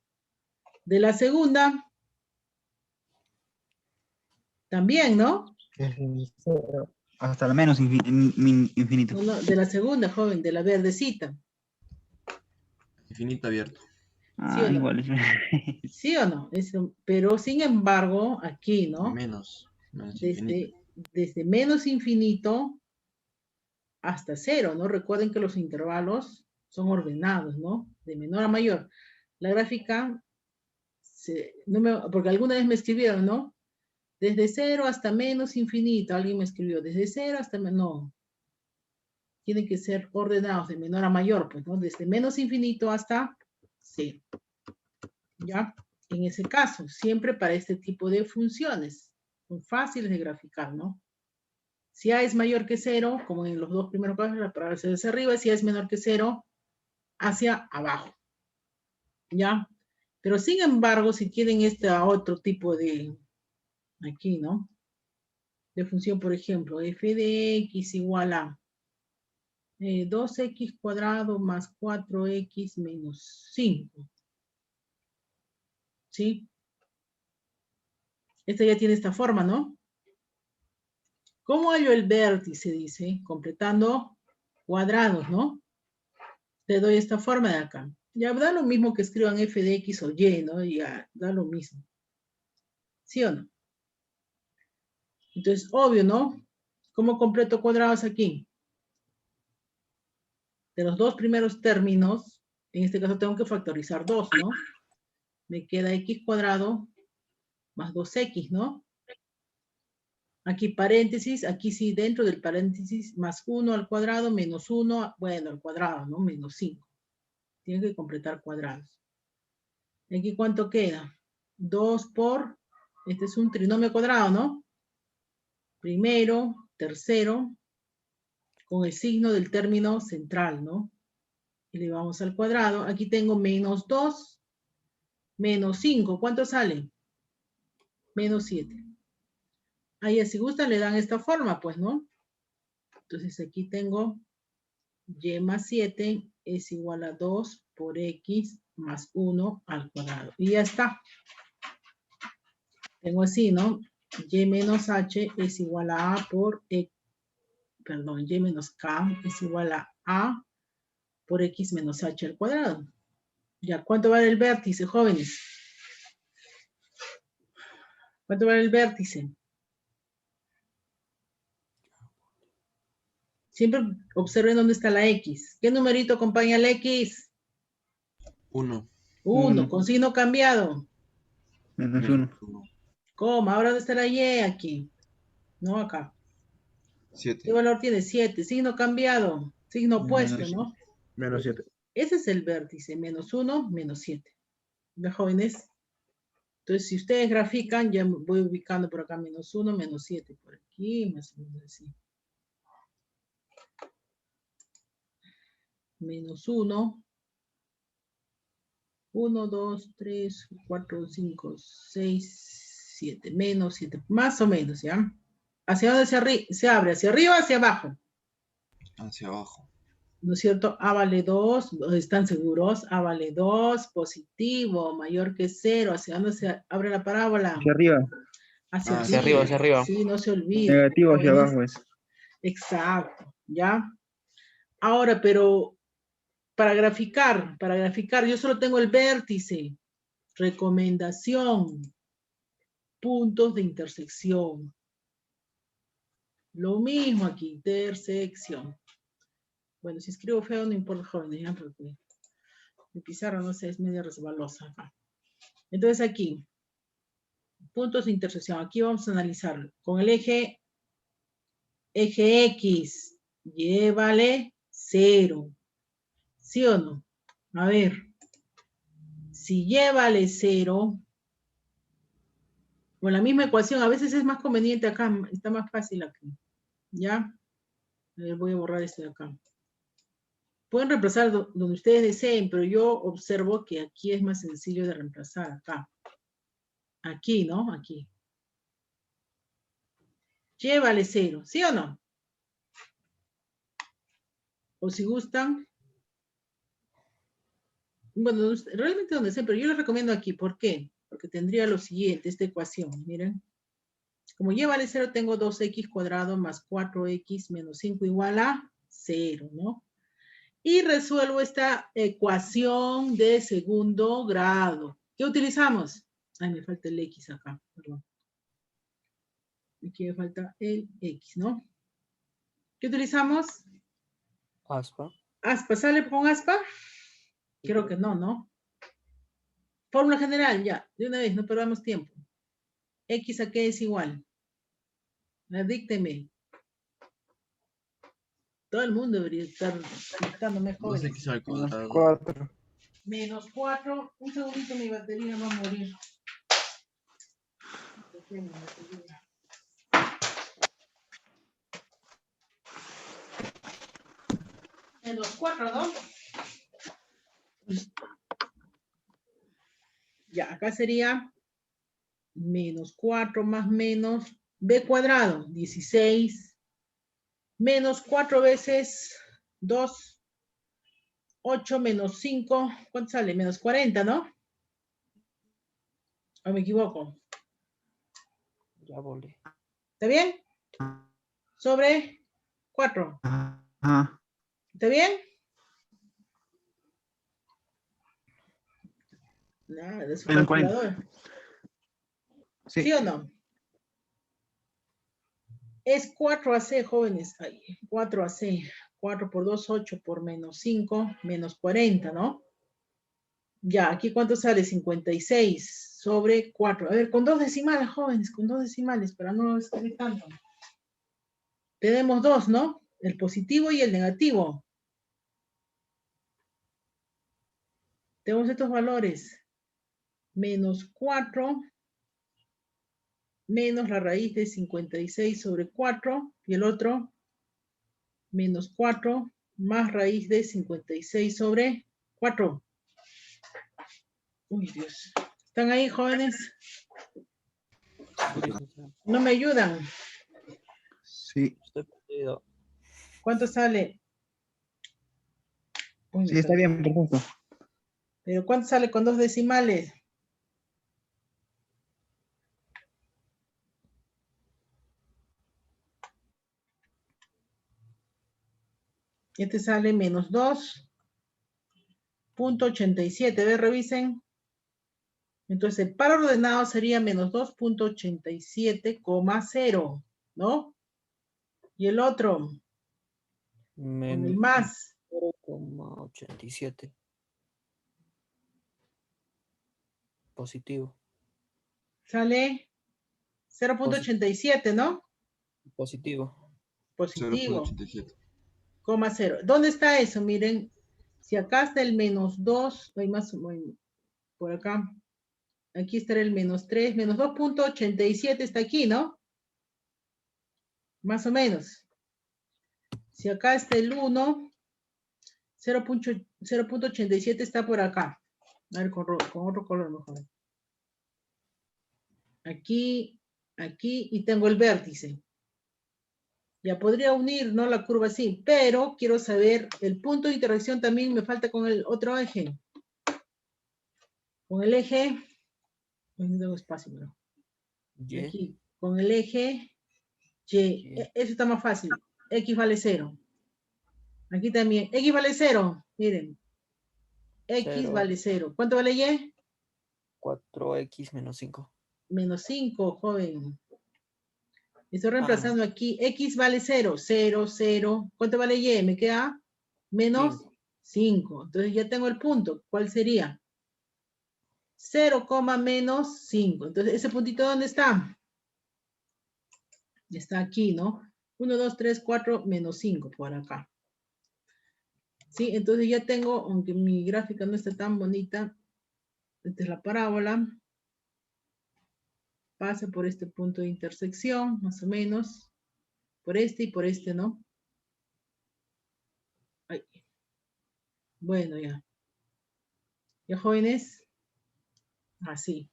De la segunda, también, ¿no? Hasta lo menos infinito. No, de la segunda, joven, de la verdecita. Infinito abierto. ¿Sí o no? Igual. ¿Sí o no? Pero sin embargo, aquí, ¿no? Menos infinito. Desde menos infinito hasta 0, ¿no? Recuerden que los intervalos son ordenados, ¿no? De menor a mayor. La gráfica, porque alguna vez me escribieron, ¿no? Desde 0 hasta menos infinito. Alguien me escribió, desde 0 hasta menos. No. Tienen que ser ordenados de menor a mayor, pues, ¿no? Desde menos infinito hasta 0. ¿Ya? En ese caso, siempre para este tipo de funciones. Son fáciles de graficar, ¿no? Si A es mayor que 0, como en los dos primeros casos, la palabra se hacia arriba. Si A es menor que 0, hacia abajo. ¿Ya? Pero sin embargo, si tienen este otro tipo de, aquí, ¿no? De función, por ejemplo, f de x igual a 2x cuadrado más 4x menos 5. ¿Sí? Esta ya tiene esta forma, ¿no? ¿Cómo hallo el vértice? Dice, completando cuadrados, ¿no? Te doy esta forma de acá. Ya da lo mismo que escriban f de x o y, ¿no? Ya da lo mismo. ¿Sí o no? Entonces, obvio, ¿no? ¿Cómo completo cuadrados aquí? De los dos primeros términos, en este caso tengo que factorizar 2, ¿no? Me queda x cuadrado más 2x, ¿no? Aquí paréntesis, aquí sí dentro del paréntesis, más 1 al cuadrado, menos 1, bueno, al cuadrado, ¿no? Menos 5. Tienen que completar cuadrados. ¿Aquí cuánto queda? 2 por, este es un trinomio cuadrado, ¿no? Primero, tercero, con el signo del término central, ¿no? Y le vamos al cuadrado. Aquí tengo menos 2, menos 5. ¿Cuánto sale? Menos 7. Ahí, si gustan, le dan esta forma, pues, ¿no? Entonces, aquí tengo y más 7 es igual a 2 por x más 1 al cuadrado. Y ya está. Tengo así, ¿no? Y menos h es igual a a por x, perdón, y menos k es igual a por x menos h al cuadrado. Ya, ¿cuánto vale el vértice, jóvenes? ¿Cuánto vale el vértice? Siempre observen dónde está la x. ¿Qué numerito acompaña la x? 1. 1, con signo cambiado. Menos 1. Coma, ahora dónde está la y aquí. No, acá. 7. ¿Qué valor tiene? 7. Signo cambiado. Signo opuesto, Menos ¿no? Menos 7. Ese es el vértice. Menos 1, menos 7. ¿Ve, jóvenes? Entonces, si ustedes grafican, ya voy ubicando por acá menos 1, menos 7. Por aquí, más o menos así. Menos 1. 1, 2, 3, 4, 5, 6, 7. Menos 7. Más o menos, ¿ya? ¿Hacia dónde se abre? ¿Hacia arriba o hacia abajo? Hacia abajo. ¿No es cierto? A vale 2, ¿están seguros? A vale 2, positivo, mayor que 0. ¿Hacia dónde se abre la parábola? Hacia arriba. Hacia Hacia arriba. hacia arriba. Sí, no se olviden. Negativo hacia jóvenes. abajo es. Exacto, ¿ya? Ahora, pero para graficar, yo solo tengo el vértice. Recomendación. Puntos de intersección. Lo mismo aquí, intersección. Bueno, si escribo feo no importa, jóvenes, ¿ya? Porque mi pizarra, no sé, es media resbalosa acá. Entonces aquí, puntos de intersección. Aquí vamos a analizarlo. Con el eje Eje X, Y vale 0. ¿Sí o no? A ver. Si Y vale 0, con la misma ecuación, a veces es más conveniente acá, está más fácil aquí. ¿Ya? A ver, voy a borrar esto de acá. Pueden reemplazar donde ustedes deseen, pero yo observo que aquí es más sencillo de reemplazar, acá. Aquí, ¿no? Aquí. Y vale 0, ¿sí o no? O si gustan. Bueno, realmente donde sea, pero yo les recomiendo aquí. ¿Por qué? Porque tendría lo siguiente, esta ecuación, miren. Como y vale 0, tengo 2x cuadrado más 4x menos 5 igual a 0, ¿no? Y resuelvo esta ecuación de segundo grado. ¿Qué utilizamos? Ay, me falta el x acá, perdón. Aquí me falta el x, ¿no? ¿Qué utilizamos? Aspa. ¿Aspa? ¿Sale con aspa? Creo que no, ¿no? Fórmula general, ya. De una vez, no perdamos tiempo. X a qué es igual. Dícteme. Todo el mundo debería estar dictando mejor. 2x al cuadrado. 4. Menos 4. Un segundito, mi batería va a morir. Menos 4, ¿no? Ya, acá sería menos 4 más menos b cuadrado, 16, menos 4 veces 2, 8 menos 5, ¿cuánto sale? Menos 40, ¿no? ¿O me equivoco? Ya volé. ¿Está bien? Sobre 4. Ajá. ¿Está bien? Nada, de su Menos 40. calculadora. Sí. ¿Sí o no? Es 4AC, jóvenes. Ay, 4AC. 4 por 2, 8 por menos 5, menos 40, ¿no? Ya, aquí ¿cuánto sale? 56 sobre 4. A ver, con 2 decimales, jóvenes, con 2 decimales, para no escribir tanto. Tenemos 2, ¿no? El positivo y el negativo. Tenemos estos valores. Menos 4 menos la raíz de 56 sobre 4. Y el otro, menos 4 más raíz de 56 sobre 4. Uy, Dios. ¿Están ahí, jóvenes? ¿No me ayudan? Sí. Estoy perdido. ¿Cuánto sale? Uy, Sí, está bien, perfecto. ¿Pero cuánto sale con 2 decimales? Este sale menos 2.87. A ver, revisen. Entonces, el par ordenado sería menos 2.87,0, ¿no? Y el otro, con el Menos más, 0,87. Positivo. sale 0.87, ¿no? Positivo. Positivo, 0.87. coma 0. ¿Dónde está eso? Miren, si acá está el menos 2, hay más, por acá, aquí estará el menos 3, menos 2.87 está aquí, ¿no? Más o menos. Si acá está el 1, 0.87 está por acá. A ver, con otro color mejor. Aquí, aquí, y tengo el vértice. Ya podría unir, ¿no? La curva así, pero quiero saber, el punto de interacción también me falta con el otro eje. Con el eje, no tengo espacio, ¿no? Y. Aquí, con el eje Y. Eso está más fácil. X vale 0. Aquí también. X vale 0. Miren. X 0. vale 0. ¿Cuánto vale Y? 4x menos 5. Menos 5, joven. Estoy reemplazando aquí. X vale 0. 0, 0. ¿Cuánto vale Y? Me queda menos 5. Entonces ya tengo el punto. ¿Cuál sería? 0, menos 5. Entonces, ¿ese puntito dónde está? Está aquí, ¿no? 1, 2, 3, 4, menos 5 por acá. ¿Sí? Entonces ya tengo, aunque mi gráfica no está tan bonita, esta es la parábola. Pasa por este punto de intersección, más o menos. Por este y por este, ¿no? Ay. Bueno, ya. ¿Ya, jóvenes? Así.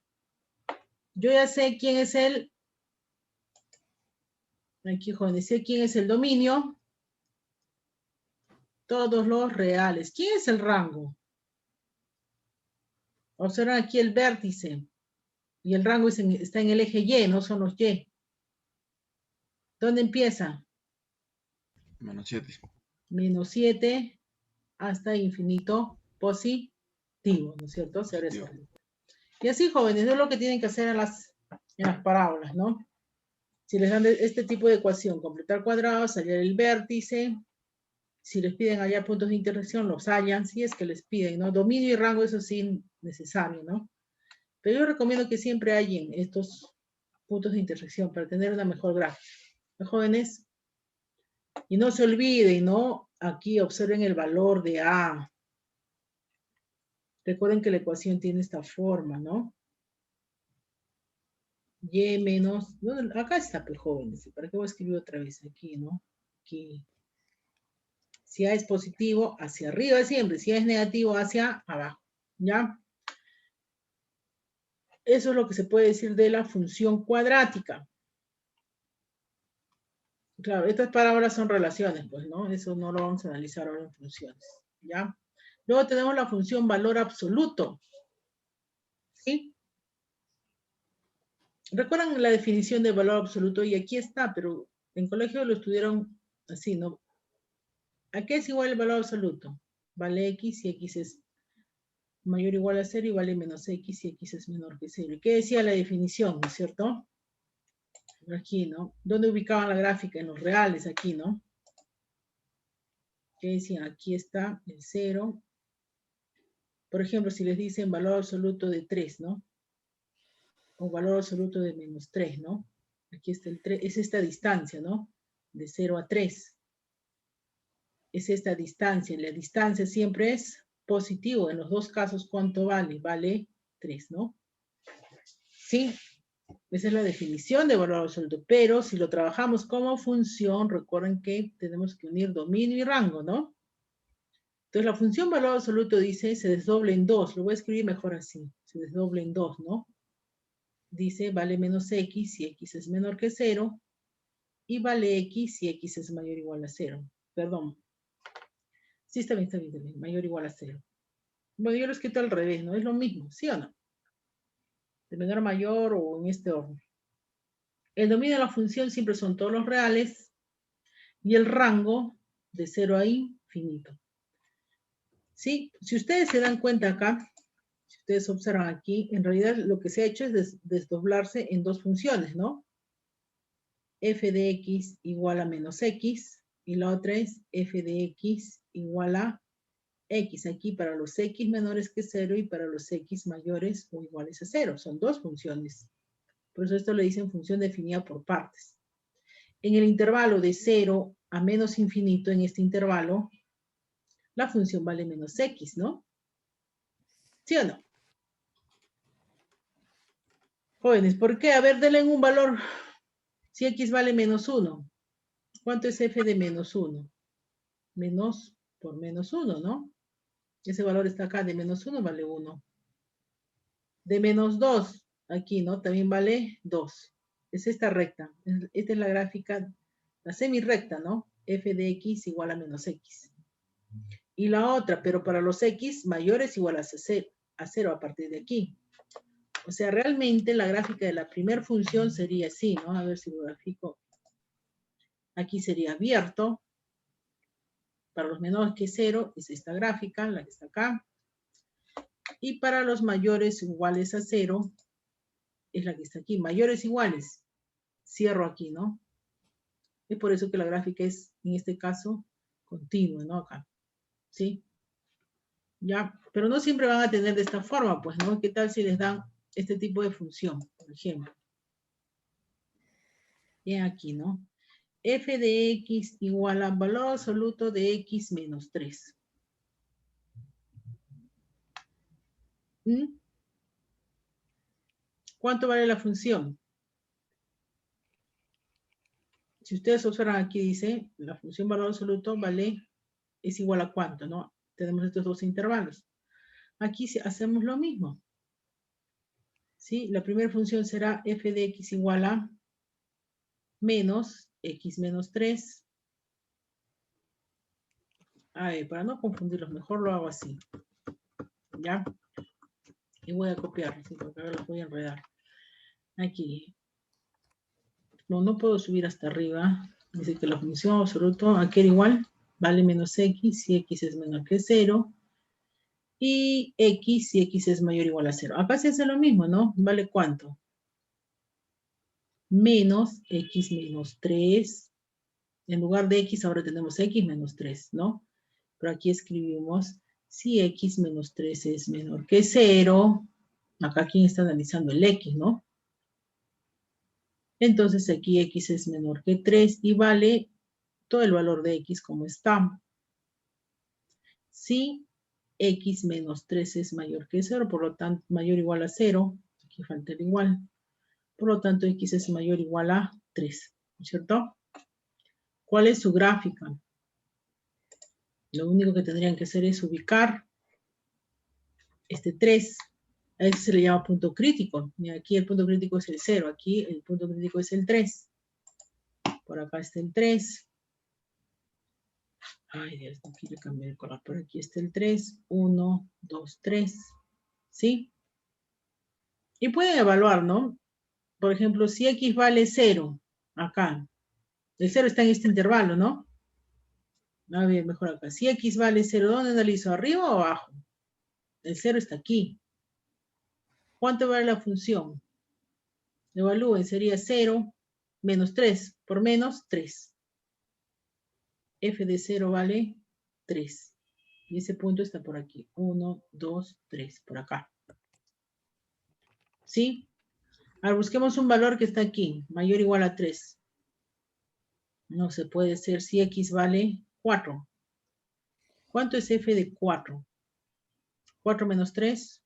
Yo ya sé quién es el... Aquí, jóvenes, sé quién es el dominio. Todos los reales. ¿Quién es el rango? Observan aquí el vértice. Y el rango está en el eje Y, no son los Y. ¿Dónde empieza? Menos 7. Menos 7 hasta infinito positivo, ¿no es cierto? Se Positivo. resuelve. Y así, jóvenes, es lo que tienen que hacer en las parábolas, ¿no? Si les dan este tipo de ecuación, completar cuadrados, hallar el vértice. Si les piden allá puntos de intersección, los hallan, si es que les piden, ¿no? Dominio y rango, eso sí, necesario, ¿no? Pero yo recomiendo que siempre hallen estos puntos de intersección para tener una mejor gráfica. ¿No, jóvenes? Y no se olviden, ¿no? Aquí observen el valor de A. Recuerden que la ecuación tiene esta forma, ¿no? Y menos... ¿dónde? Acá está, pues, jóvenes. ¿Para qué voy a escribir otra vez? Aquí, ¿no? Aquí. Si A es positivo, hacia arriba siempre. Si A es negativo, hacia abajo. ¿Ya? Eso es lo que se puede decir de la función cuadrática. Claro, estas parábolas son relaciones, pues, ¿no? Eso no lo vamos a analizar ahora en funciones. ¿Ya? Luego tenemos la función valor absoluto. ¿Sí? ¿Recuerdan la definición de valor absoluto? Y aquí está, pero en colegio lo estudiaron así, ¿no? ¿A qué es igual el valor absoluto? Vale X si X es mayor o igual a 0 y vale menos X si X es menor que 0. ¿Y qué decía la definición, no es cierto? Aquí, ¿no? ¿Dónde ubicaban la gráfica? En los reales, aquí, ¿no? ¿Qué decían? Aquí está el 0. Por ejemplo, si les dicen valor absoluto de 3, ¿no? O valor absoluto de menos 3, ¿no? Aquí está el 3, es esta distancia, ¿no? De 0 a 3. Es esta distancia. La distancia siempre es positivo. En los dos casos, ¿cuánto vale? Vale 3, ¿no? Sí. Esa es la definición de valor absoluto. Pero si lo trabajamos como función, recuerden que tenemos que unir dominio y rango, ¿no? Entonces la función valor absoluto dice, se desdobla en 2. Lo voy a escribir mejor así. Se desdobla en 2, ¿no? Dice, vale menos X si X es menor que 0. Y vale X si X es mayor o igual a 0. Perdón. Sí, está bien, está bien, está bien. Mayor o igual a 0. Bueno, yo lo he escrito al revés, ¿no? Es lo mismo, ¿sí o no? De menor a mayor o en este orden. El dominio de la función siempre son todos los reales y el rango de 0 a infinito. ¿Sí? Si ustedes se dan cuenta acá, si ustedes observan aquí, en realidad lo que se ha hecho es desdoblarse en dos funciones, ¿no? F de X igual a menos X y la otra es F de X igual a X. Aquí para los X menores que 0 y para los X mayores o iguales a 0. Son dos funciones. Por eso esto le dicen función definida por partes. En el intervalo de 0 a menos infinito, en este intervalo, la función vale menos X, ¿no? ¿Sí o no? Jóvenes, ¿por qué? A ver, denle un valor. Si X vale menos 1, ¿cuánto es F de menos 1? Menos por menos 1, ¿no? Ese valor está acá, de menos 1 vale 1. De menos 2, aquí, ¿no? También vale 2. Es esta recta. Esta es la gráfica, la semirrecta, ¿no? F de X igual a menos X. Y la otra, pero para los X mayores igual a 0 a partir de aquí. O sea, realmente la gráfica de la primera función sería así, ¿no? A ver si lo grafico. Aquí sería abierto. Para los menores que 0 es esta gráfica, la que está acá. Y para los mayores iguales a 0 es la que está aquí. Mayores iguales. Cierro aquí, ¿no? Es por eso que la gráfica es, en este caso, continua, ¿no? Acá. ¿Sí? Ya. Pero no siempre van a tener de esta forma, pues, ¿no? ¿Qué tal si les dan este tipo de función, por ejemplo? Bien aquí, ¿no? f de x igual a valor absoluto de x menos 3. ¿Cuánto vale la función? Si ustedes observan aquí dice, la función valor absoluto es igual a cuánto, ¿no? Tenemos estos dos intervalos. Aquí hacemos lo mismo. ¿Sí? La primera función será f de x igual a menos x menos 3. A ver, para no confundirlos, mejor lo hago así. ¿Ya? Y voy a copiar, ¿sí? Porque ahora los voy a enredar. Aquí. No puedo subir hasta arriba. Dice que la función absoluto aquí era igual, vale menos x si x es menor que 0. Y x si x es mayor o igual a 0. Acá se hace lo mismo, ¿no? ¿Vale cuánto? Menos x menos 3. En lugar de x ahora tenemos x menos 3, ¿no? Pero aquí escribimos si x menos 3 es menor que 0. Acá quien está analizando el x, ¿no? Entonces aquí x es menor que 3 y vale todo el valor de x como está. Si x menos 3 es mayor que 0, por lo tanto, mayor o igual a 0, aquí falta el igual. Por lo tanto, x es mayor o igual a 3, ¿cierto? ¿Cuál es su gráfica? Lo único que tendrían que hacer es ubicar este 3. A eso se le llama punto crítico. Y aquí el punto crítico es el 0. Aquí el punto crítico es el 3. Por acá está el 3. Ay, Dios, no quiero cambiar el color. Por aquí está el 3. 1, 2, 3. ¿Sí? Y pueden evaluar, ¿no? Por ejemplo, si x vale 0, acá. El 0 está en este intervalo, ¿no? A ver, mejor acá. Si x vale 0, ¿dónde analizo? ¿Arriba o abajo? El 0 está aquí. ¿Cuánto vale la función? Evalúen, sería 0 menos 3 por menos 3. F de 0 vale 3. Y ese punto está por aquí. 1, 2, 3, por acá. ¿Sí? Ahora busquemos un valor que está aquí, mayor o igual a 3. No se puede ser si x vale 4. ¿Cuánto es f de 4? 4 menos 3,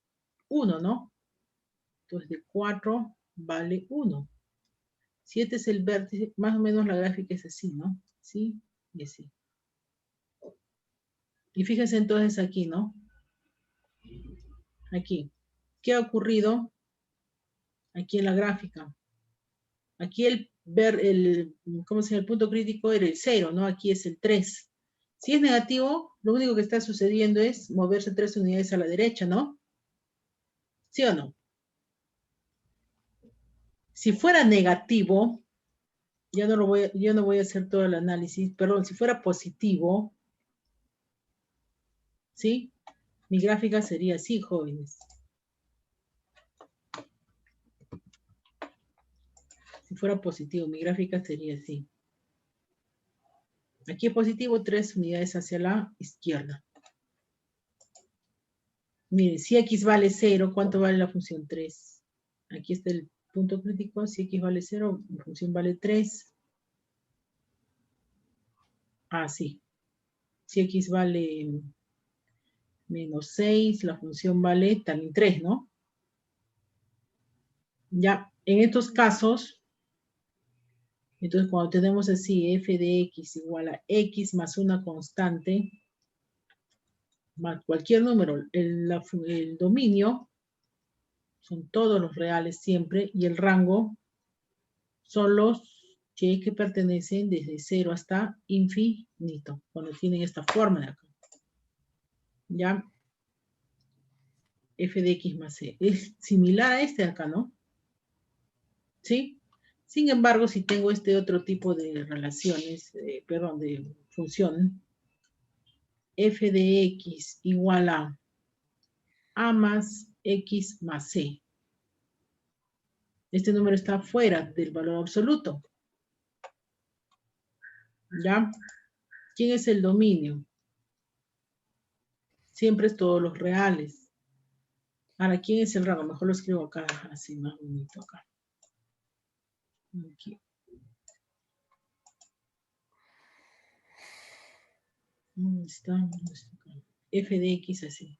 1, ¿no? Entonces de 4 vale 1. Si este es el vértice, más o menos la gráfica es así, ¿no? Sí y así. Y fíjense entonces aquí, ¿no? Aquí. ¿Qué ha ocurrido aquí en la gráfica? Aquí ¿cómo se llama? El punto crítico era el 0, ¿no? Aquí es el 3. Si es negativo, lo único que está sucediendo es moverse 3 unidades a la derecha, ¿no? ¿Sí o no? Si fuera negativo, yo no voy a hacer todo el análisis, perdón, si fuera positivo, ¿sí? Mi gráfica sería así, jóvenes. Si fuera positivo, mi gráfica sería así. Aquí es positivo, 3 unidades hacia la izquierda. Miren, si x vale 0, ¿cuánto vale la función 3? Aquí está el punto crítico. Si x vale 0, la función vale 3. Ah, sí. Si x vale menos 6, la función vale también 3, ¿no? Ya, en estos casos, entonces cuando tenemos así f de x igual a x más una constante, más cualquier número, el dominio son todos los reales siempre, y el rango son los que pertenecen desde 0 hasta infinito, cuando tienen esta forma de acá. ¿Ya? F de x más c. Es similar a este de acá, ¿no? ¿Sí? Sin embargo, si tengo este otro tipo de relaciones, de función, f de x igual a más x más c. Este número está fuera del valor absoluto. ¿Ya? ¿Quién es el dominio? Siempre es todos los reales. Ahora, ¿quién es el rango? Mejor lo escribo acá, así más bonito acá. Aquí. Está acá. F de X así.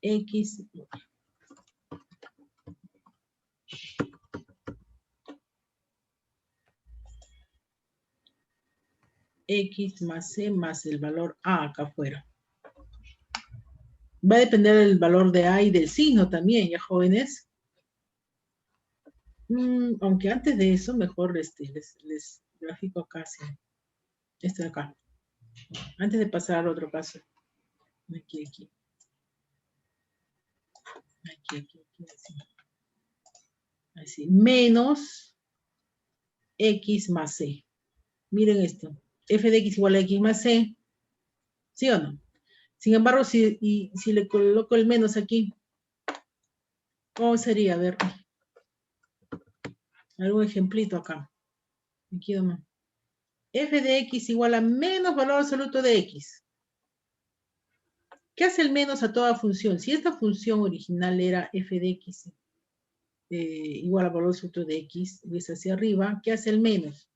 X. X más C más el valor A acá afuera. Va a depender del valor de A y del signo también, ya jóvenes. Aunque antes de eso, mejor les grafico acá, sí. Este de acá. Antes de pasar al otro caso. Aquí. Aquí, así. Así. Menos X más C. Miren esto. F de X igual a X más C. ¿Sí o no? Sin embargo, si le coloco el menos aquí, ¿cómo sería? A ver. Algún ejemplito acá. Aquí nomás. F de X igual a menos valor absoluto de X. ¿Qué hace el menos a toda función? Si esta función original era F de X igual a valor absoluto de X, ves hacia arriba, ¿qué hace el menos?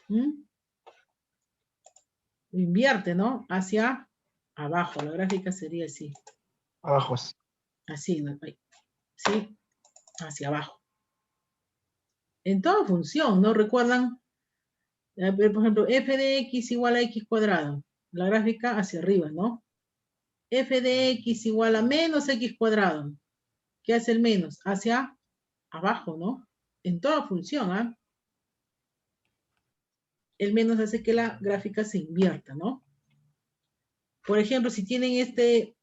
Lo invierte, ¿no? Hacia abajo. La gráfica sería así. Abajo. Así, ¿no? Sí, hacia abajo. En toda función, ¿no? ¿Recuerdan? Por ejemplo, F de X igual a X cuadrado. La gráfica hacia arriba, ¿no? F de X igual a menos X cuadrado. ¿Qué hace el menos? Hacia abajo, ¿no? En toda función, ¿ah? El menos hace que la gráfica se invierta, ¿no? Por ejemplo, si tienen este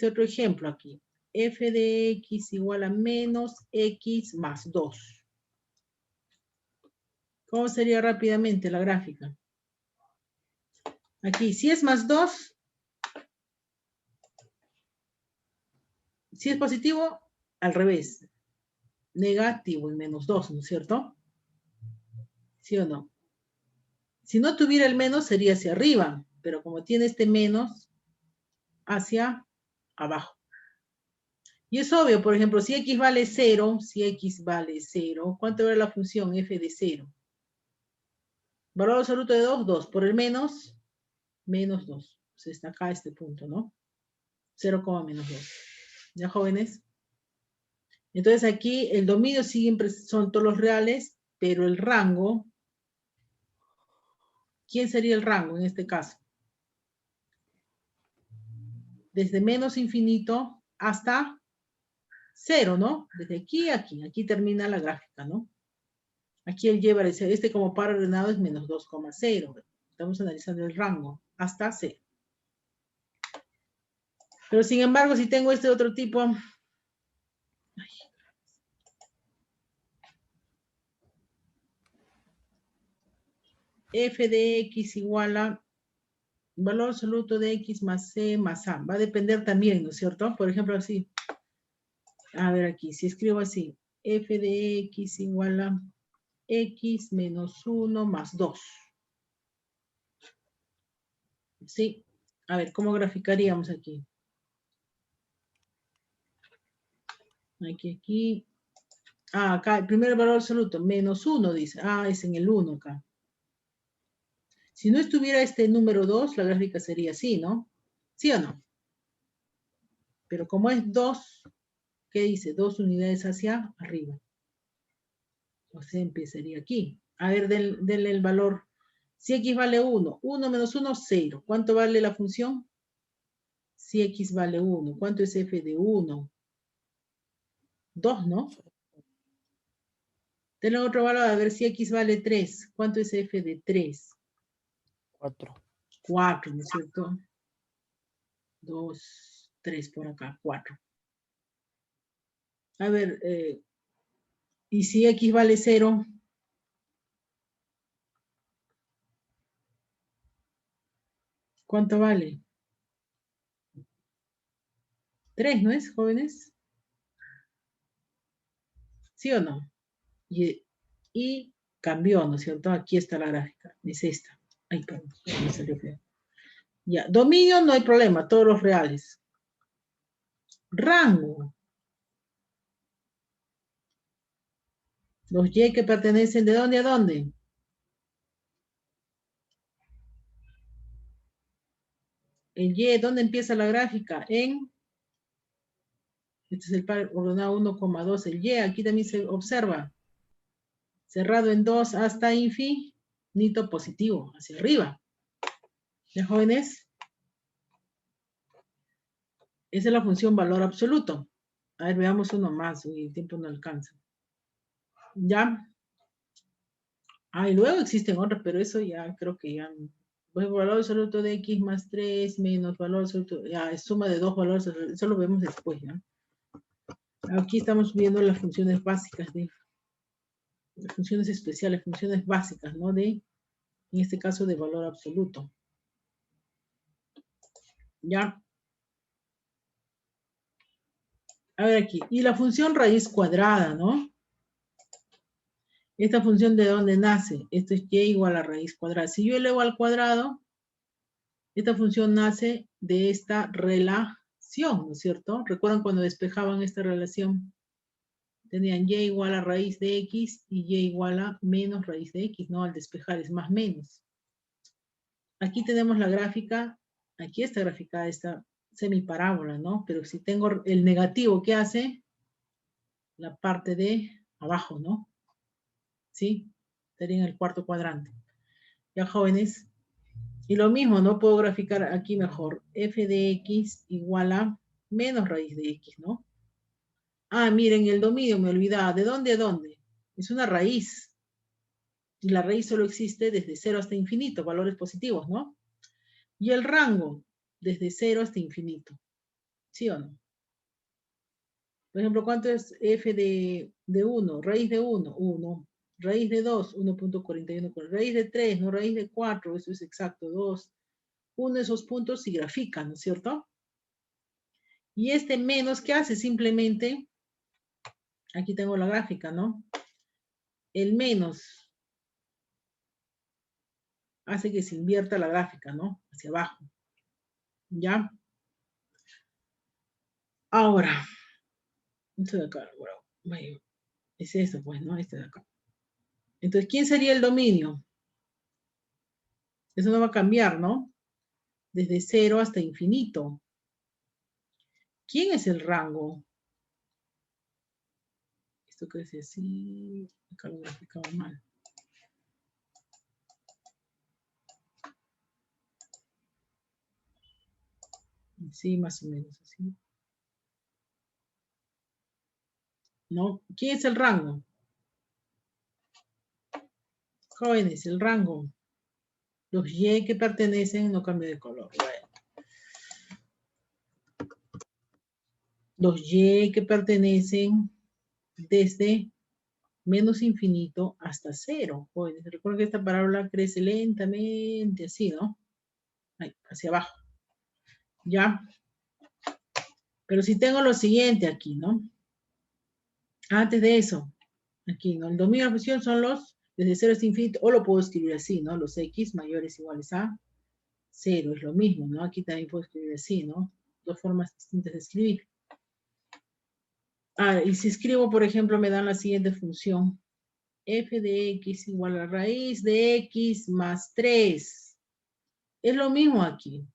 otro ejemplo aquí. F de X igual a menos X más 2. ¿Cómo sería rápidamente la gráfica? Aquí, si es más 2, si es positivo, al revés. Negativo y menos 2, ¿no es cierto? ¿Sí o no? Si no tuviera el menos, sería hacia arriba, pero como tiene este menos, hacia abajo. Y es obvio, por ejemplo, si X vale 0, ¿cuánto vale la función F de 0? Valor absoluto de 2, 2. Por el menos, menos 2. Se está acá este punto, ¿no? 0, menos 2. ¿Ya, jóvenes? Entonces aquí el dominio siempre son todos los reales, pero el rango, ¿quién sería el rango en este caso? Desde menos infinito hasta 0, ¿no? Desde aquí a aquí. Aquí termina la gráfica, ¿no? Aquí él lleva, este como par ordenado es menos 2,0. Estamos analizando el rango hasta 0. Pero sin embargo, si tengo este otro tipo, F de X igual a valor absoluto de X más C más A. Va a depender también, ¿no es cierto? Por ejemplo, así. A ver aquí, si escribo así. F de X igual a X menos 1 más 2. ¿Sí? A ver, ¿cómo graficaríamos aquí? Aquí. Acá, el primer valor absoluto, menos 1, dice. Es en el 1 acá. Si no estuviera este número 2, la gráfica sería así, ¿no? ¿Sí o no? Pero como es 2, ¿qué dice? 2 unidades hacia arriba. O sea, empezaría aquí. A ver, denle el valor. Si X vale 1, 1 menos 1, 0. ¿Cuánto vale la función? Si X vale 1. ¿Cuánto es F de 1? 2, ¿no? Denle otro valor, a ver si X vale 3. ¿Cuánto es F de 3? 4. 4, ¿no es cierto? 2, 3 por acá, 4. A ver, ¿y si X vale 0? ¿Cuánto vale? 3, ¿no es, jóvenes? ¿Sí o no? Y cambió, ¿no es cierto? Aquí está la gráfica, es esta. Ay, perdón, me salió feo. Ya, dominio no hay problema, todos los reales. Rango. Los Y que pertenecen, ¿de dónde a dónde? El Y, ¿dónde empieza la gráfica? Este es el par ordenado 1,2. El Y, aquí también se observa. Cerrado en 2 hasta infinito positivo, hacia arriba. ¿Ya, jóvenes? Esa es la función valor absoluto. A ver, veamos uno más. Uy, el tiempo no alcanza. ¿Ya? Ah, y luego existen otros, pero eso ya creo que ya... Pues valor absoluto de x más 3 menos valor absoluto... Ya, es suma de dos valores. Eso lo vemos después, ¿ya? Aquí estamos viendo las funciones básicas de... Las funciones especiales, funciones básicas, ¿no? En este caso, de valor absoluto. ¿Ya? A ver aquí. Y la función raíz cuadrada, ¿no? Esta función de dónde nace. Esto es y igual a raíz cuadrada. Si yo elevo al cuadrado, esta función nace de esta relación, ¿no es cierto? ¿Recuerdan cuando despejaban esta relación? Tenían y igual a raíz de x y y igual a menos raíz de x, ¿no? Al despejar es más menos. Aquí tenemos la gráfica, aquí está graficada esta semiparábola, ¿no? Pero si tengo el negativo, ¿qué hace? La parte de abajo, ¿no? ¿Sí? Estaría en el cuarto cuadrante. Ya, jóvenes. Y lo mismo, ¿no? Puedo graficar aquí mejor. F de x igual a menos raíz de x, ¿no? Ah, miren, el dominio me olvidaba. ¿De dónde a dónde? Es una raíz. Y la raíz solo existe desde 0 hasta infinito, valores positivos, ¿no? Y el rango, desde 0 hasta infinito. ¿Sí o no? Por ejemplo, ¿cuánto es f de 1? Raíz de 1, 1. Raíz de 2, 1.41. Raíz de 3, no raíz de 4, eso es exacto, 2. Uno de esos puntos se grafica, ¿no es cierto? Y este menos, ¿qué hace? Simplemente, aquí tengo la gráfica, ¿no? El menos hace que se invierta la gráfica, ¿no? Hacia abajo. ¿Ya? Ahora, esto de acá, bueno, es esto, pues, ¿no? Este de acá. Entonces, ¿quién sería el dominio? Eso no va a cambiar, ¿no? Desde 0 hasta infinito. ¿Quién es el rango? Esto crece así. Acá lo he graficado mal. Sí, más o menos así. ¿No? ¿Quién es el rango? Jóvenes, el rango. Los Y que pertenecen no cambian de color. Bueno. Los Y que pertenecen desde menos infinito hasta 0. Jóvenes, recuerden que esta parábola crece lentamente, así, ¿no? Ahí, hacia abajo. ¿Ya? Pero si tengo lo siguiente aquí, ¿no? Antes de eso, aquí, ¿no? El dominio de la función son los desde 0 hasta infinito, o lo puedo escribir así, ¿no? Los X mayores iguales a 0, es lo mismo, ¿no? Aquí también puedo escribir así, ¿no? Dos formas distintas de escribir. Ah, y si escribo, por ejemplo, me dan la siguiente función. F de X igual a raíz de X más 3. Es lo mismo aquí.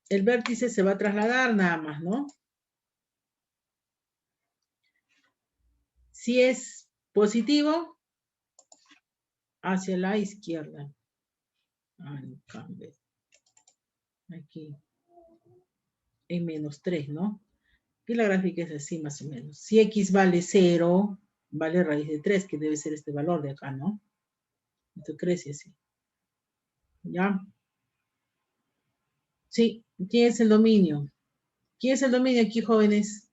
El vértice se va a trasladar nada más, ¿no? Si es positivo, hacia la izquierda. Cambio. Aquí. En menos 3, ¿no? Y la gráfica es así más o menos. Si X vale 0, vale raíz de 3, que debe ser este valor de acá, ¿no? Esto crece así. ¿Ya? Sí. ¿Quién es el dominio? ¿Quién es el dominio aquí, jóvenes?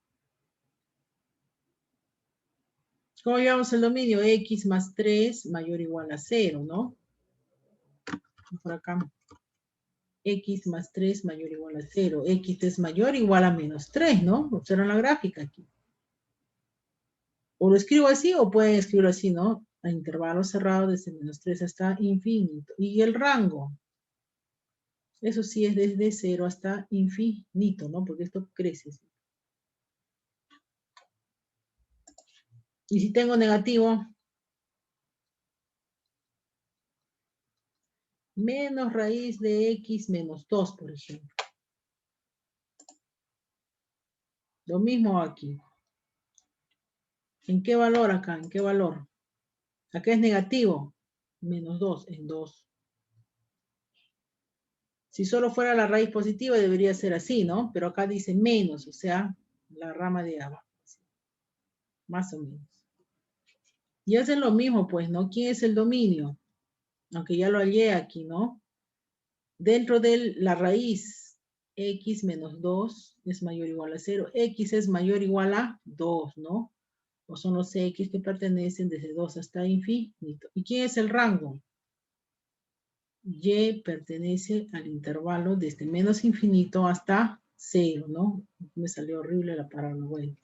¿Cómo llevamos el dominio? X más 3 mayor o igual a 0, ¿no? Por acá. X más 3 mayor o igual a 0. X es mayor o igual a menos 3, ¿no? Observan la gráfica aquí. O lo escribo así o pueden escribirlo así, ¿no? A intervalo cerrado desde menos 3 hasta infinito. Y el rango. Eso sí es desde 0 hasta infinito, ¿no? Porque esto crece. Y si tengo negativo, Menos raíz de x menos 2, por ejemplo. Lo mismo aquí. ¿En qué valor acá? ¿En qué valor? Acá es negativo. Menos 2 en 2. Si solo fuera la raíz positiva debería ser así, ¿no? Pero acá dice menos, o sea, la rama de abajo. Más o menos. Y hacen lo mismo, pues, ¿no? ¿Quién es el dominio? Aunque ya lo hallé aquí, ¿no? Dentro de la raíz, x menos 2 es mayor o igual a 0. X es mayor o igual a 2, ¿no? O son los x que pertenecen desde 2 hasta infinito. ¿Y quién es el rango? Y pertenece al intervalo desde menos infinito hasta 0, ¿no? Me salió horrible la palabra, bueno.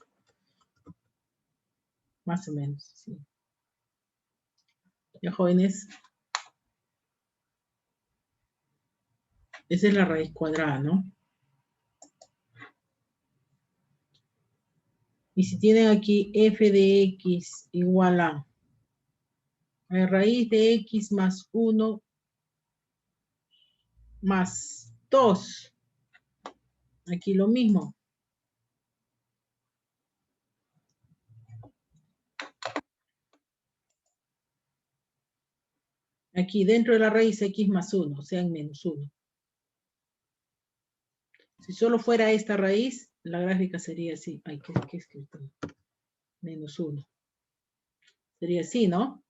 Más o menos, sí. Ya, jóvenes. Esa es la raíz cuadrada, ¿no? Y si tienen aquí f de x igual a raíz de x más 1 más 2. Aquí lo mismo. Aquí dentro de la raíz x más 1, o sea, en menos 1. Si solo fuera esta raíz, la gráfica sería así. Ay, ¿qué he escrito? Menos 1. Sería así, ¿no?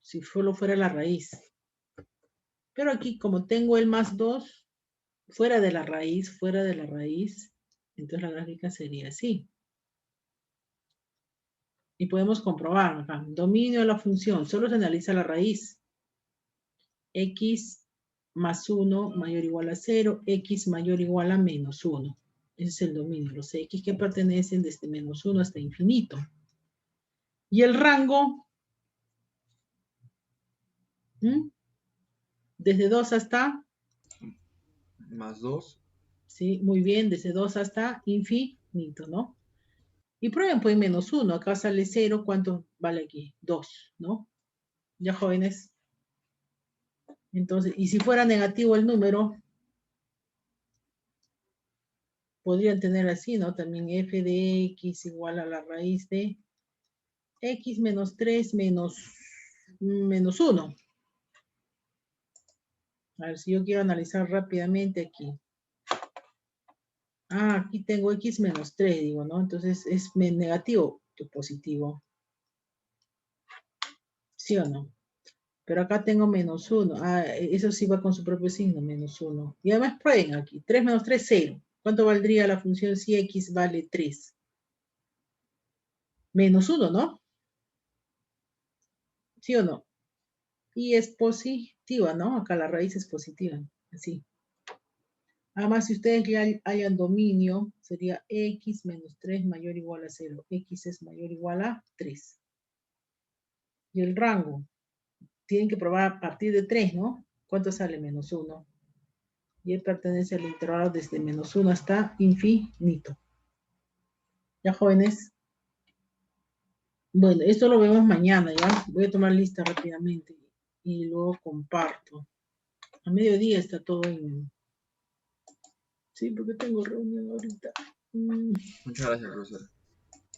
Si solo fuera la raíz. Pero aquí, como tengo el más 2, fuera de la raíz, entonces la gráfica sería así. Y podemos comprobar acá. Dominio de la función. Solo se analiza la raíz. X más 1 mayor o igual a 0. X mayor o igual a menos 1. Ese es el dominio. Los X que pertenecen desde menos 1 hasta infinito. Y el rango. Desde 2 hasta. Más 2. Sí, muy bien. Desde 2 hasta infinito, ¿no? Y prueben, pues, menos 1. Acá sale 0. ¿Cuánto vale aquí? 2, ¿no? Ya, jóvenes. Entonces, y si fuera negativo el número, podrían tener así, ¿no? También f de x igual a la raíz de x menos 3 menos 1. A ver, si yo quiero analizar rápidamente aquí. Ah, aquí tengo x menos 3, digo, ¿no? Entonces, ¿es negativo o positivo? ¿Sí o no? Pero acá tengo menos 1. Ah, eso sí va con su propio signo, menos 1. Y además prueben aquí. 3 menos 3, 0. ¿Cuánto valdría la función si x vale 3? Menos 1, ¿no? ¿Sí o no? Y es positiva, ¿no? Acá la raíz es positiva. Así. Además, si ustedes ya hayan dominio, sería x menos 3 mayor o igual a 0. X es mayor o igual a 3. Y el rango. Tienen que probar a partir de 3, ¿no? ¿Cuánto sale? Menos 1. Y él pertenece al intervalo desde menos 1 hasta infinito. ¿Ya, jóvenes? Bueno, esto lo vemos mañana, ¿ya? Voy a tomar lista rápidamente y luego comparto. A mediodía está todo en... Sí, porque tengo reunión ahorita. Muchas gracias, profesor.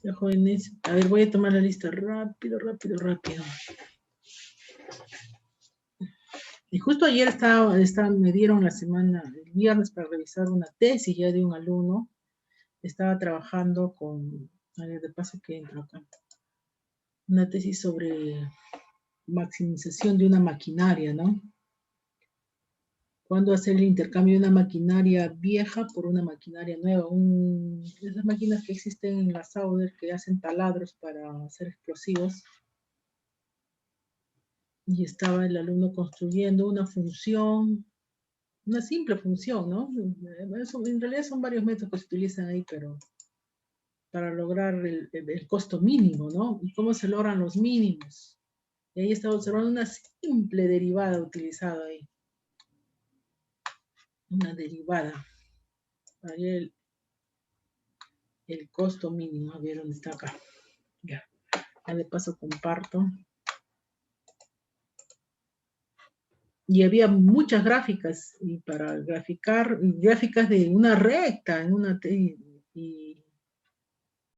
Ya, jóvenes. A ver, voy a tomar la lista rápido. Y justo ayer me dieron la semana, el viernes, para revisar una tesis ya de un alumno. Estaba trabajando con, a ver, de paso que entro acá, una tesis sobre maximización de una maquinaria, ¿no? ¿Cuándo hacer el intercambio de una maquinaria vieja por una maquinaria nueva? Esas máquinas que existen en la Sauder que hacen taladros para hacer explosivos. Y estaba el alumno construyendo una función, una simple función, ¿no? En realidad son varios métodos que se utilizan ahí, pero para lograr el costo mínimo, ¿no? ¿Y cómo se logran los mínimos? Y ahí estaba observando una simple derivada utilizada ahí. Una derivada. Para ver el costo mínimo. A ver dónde está acá. Ya. Ya de paso comparto. y había muchas gráficas, y para graficar, gráficas de una recta, y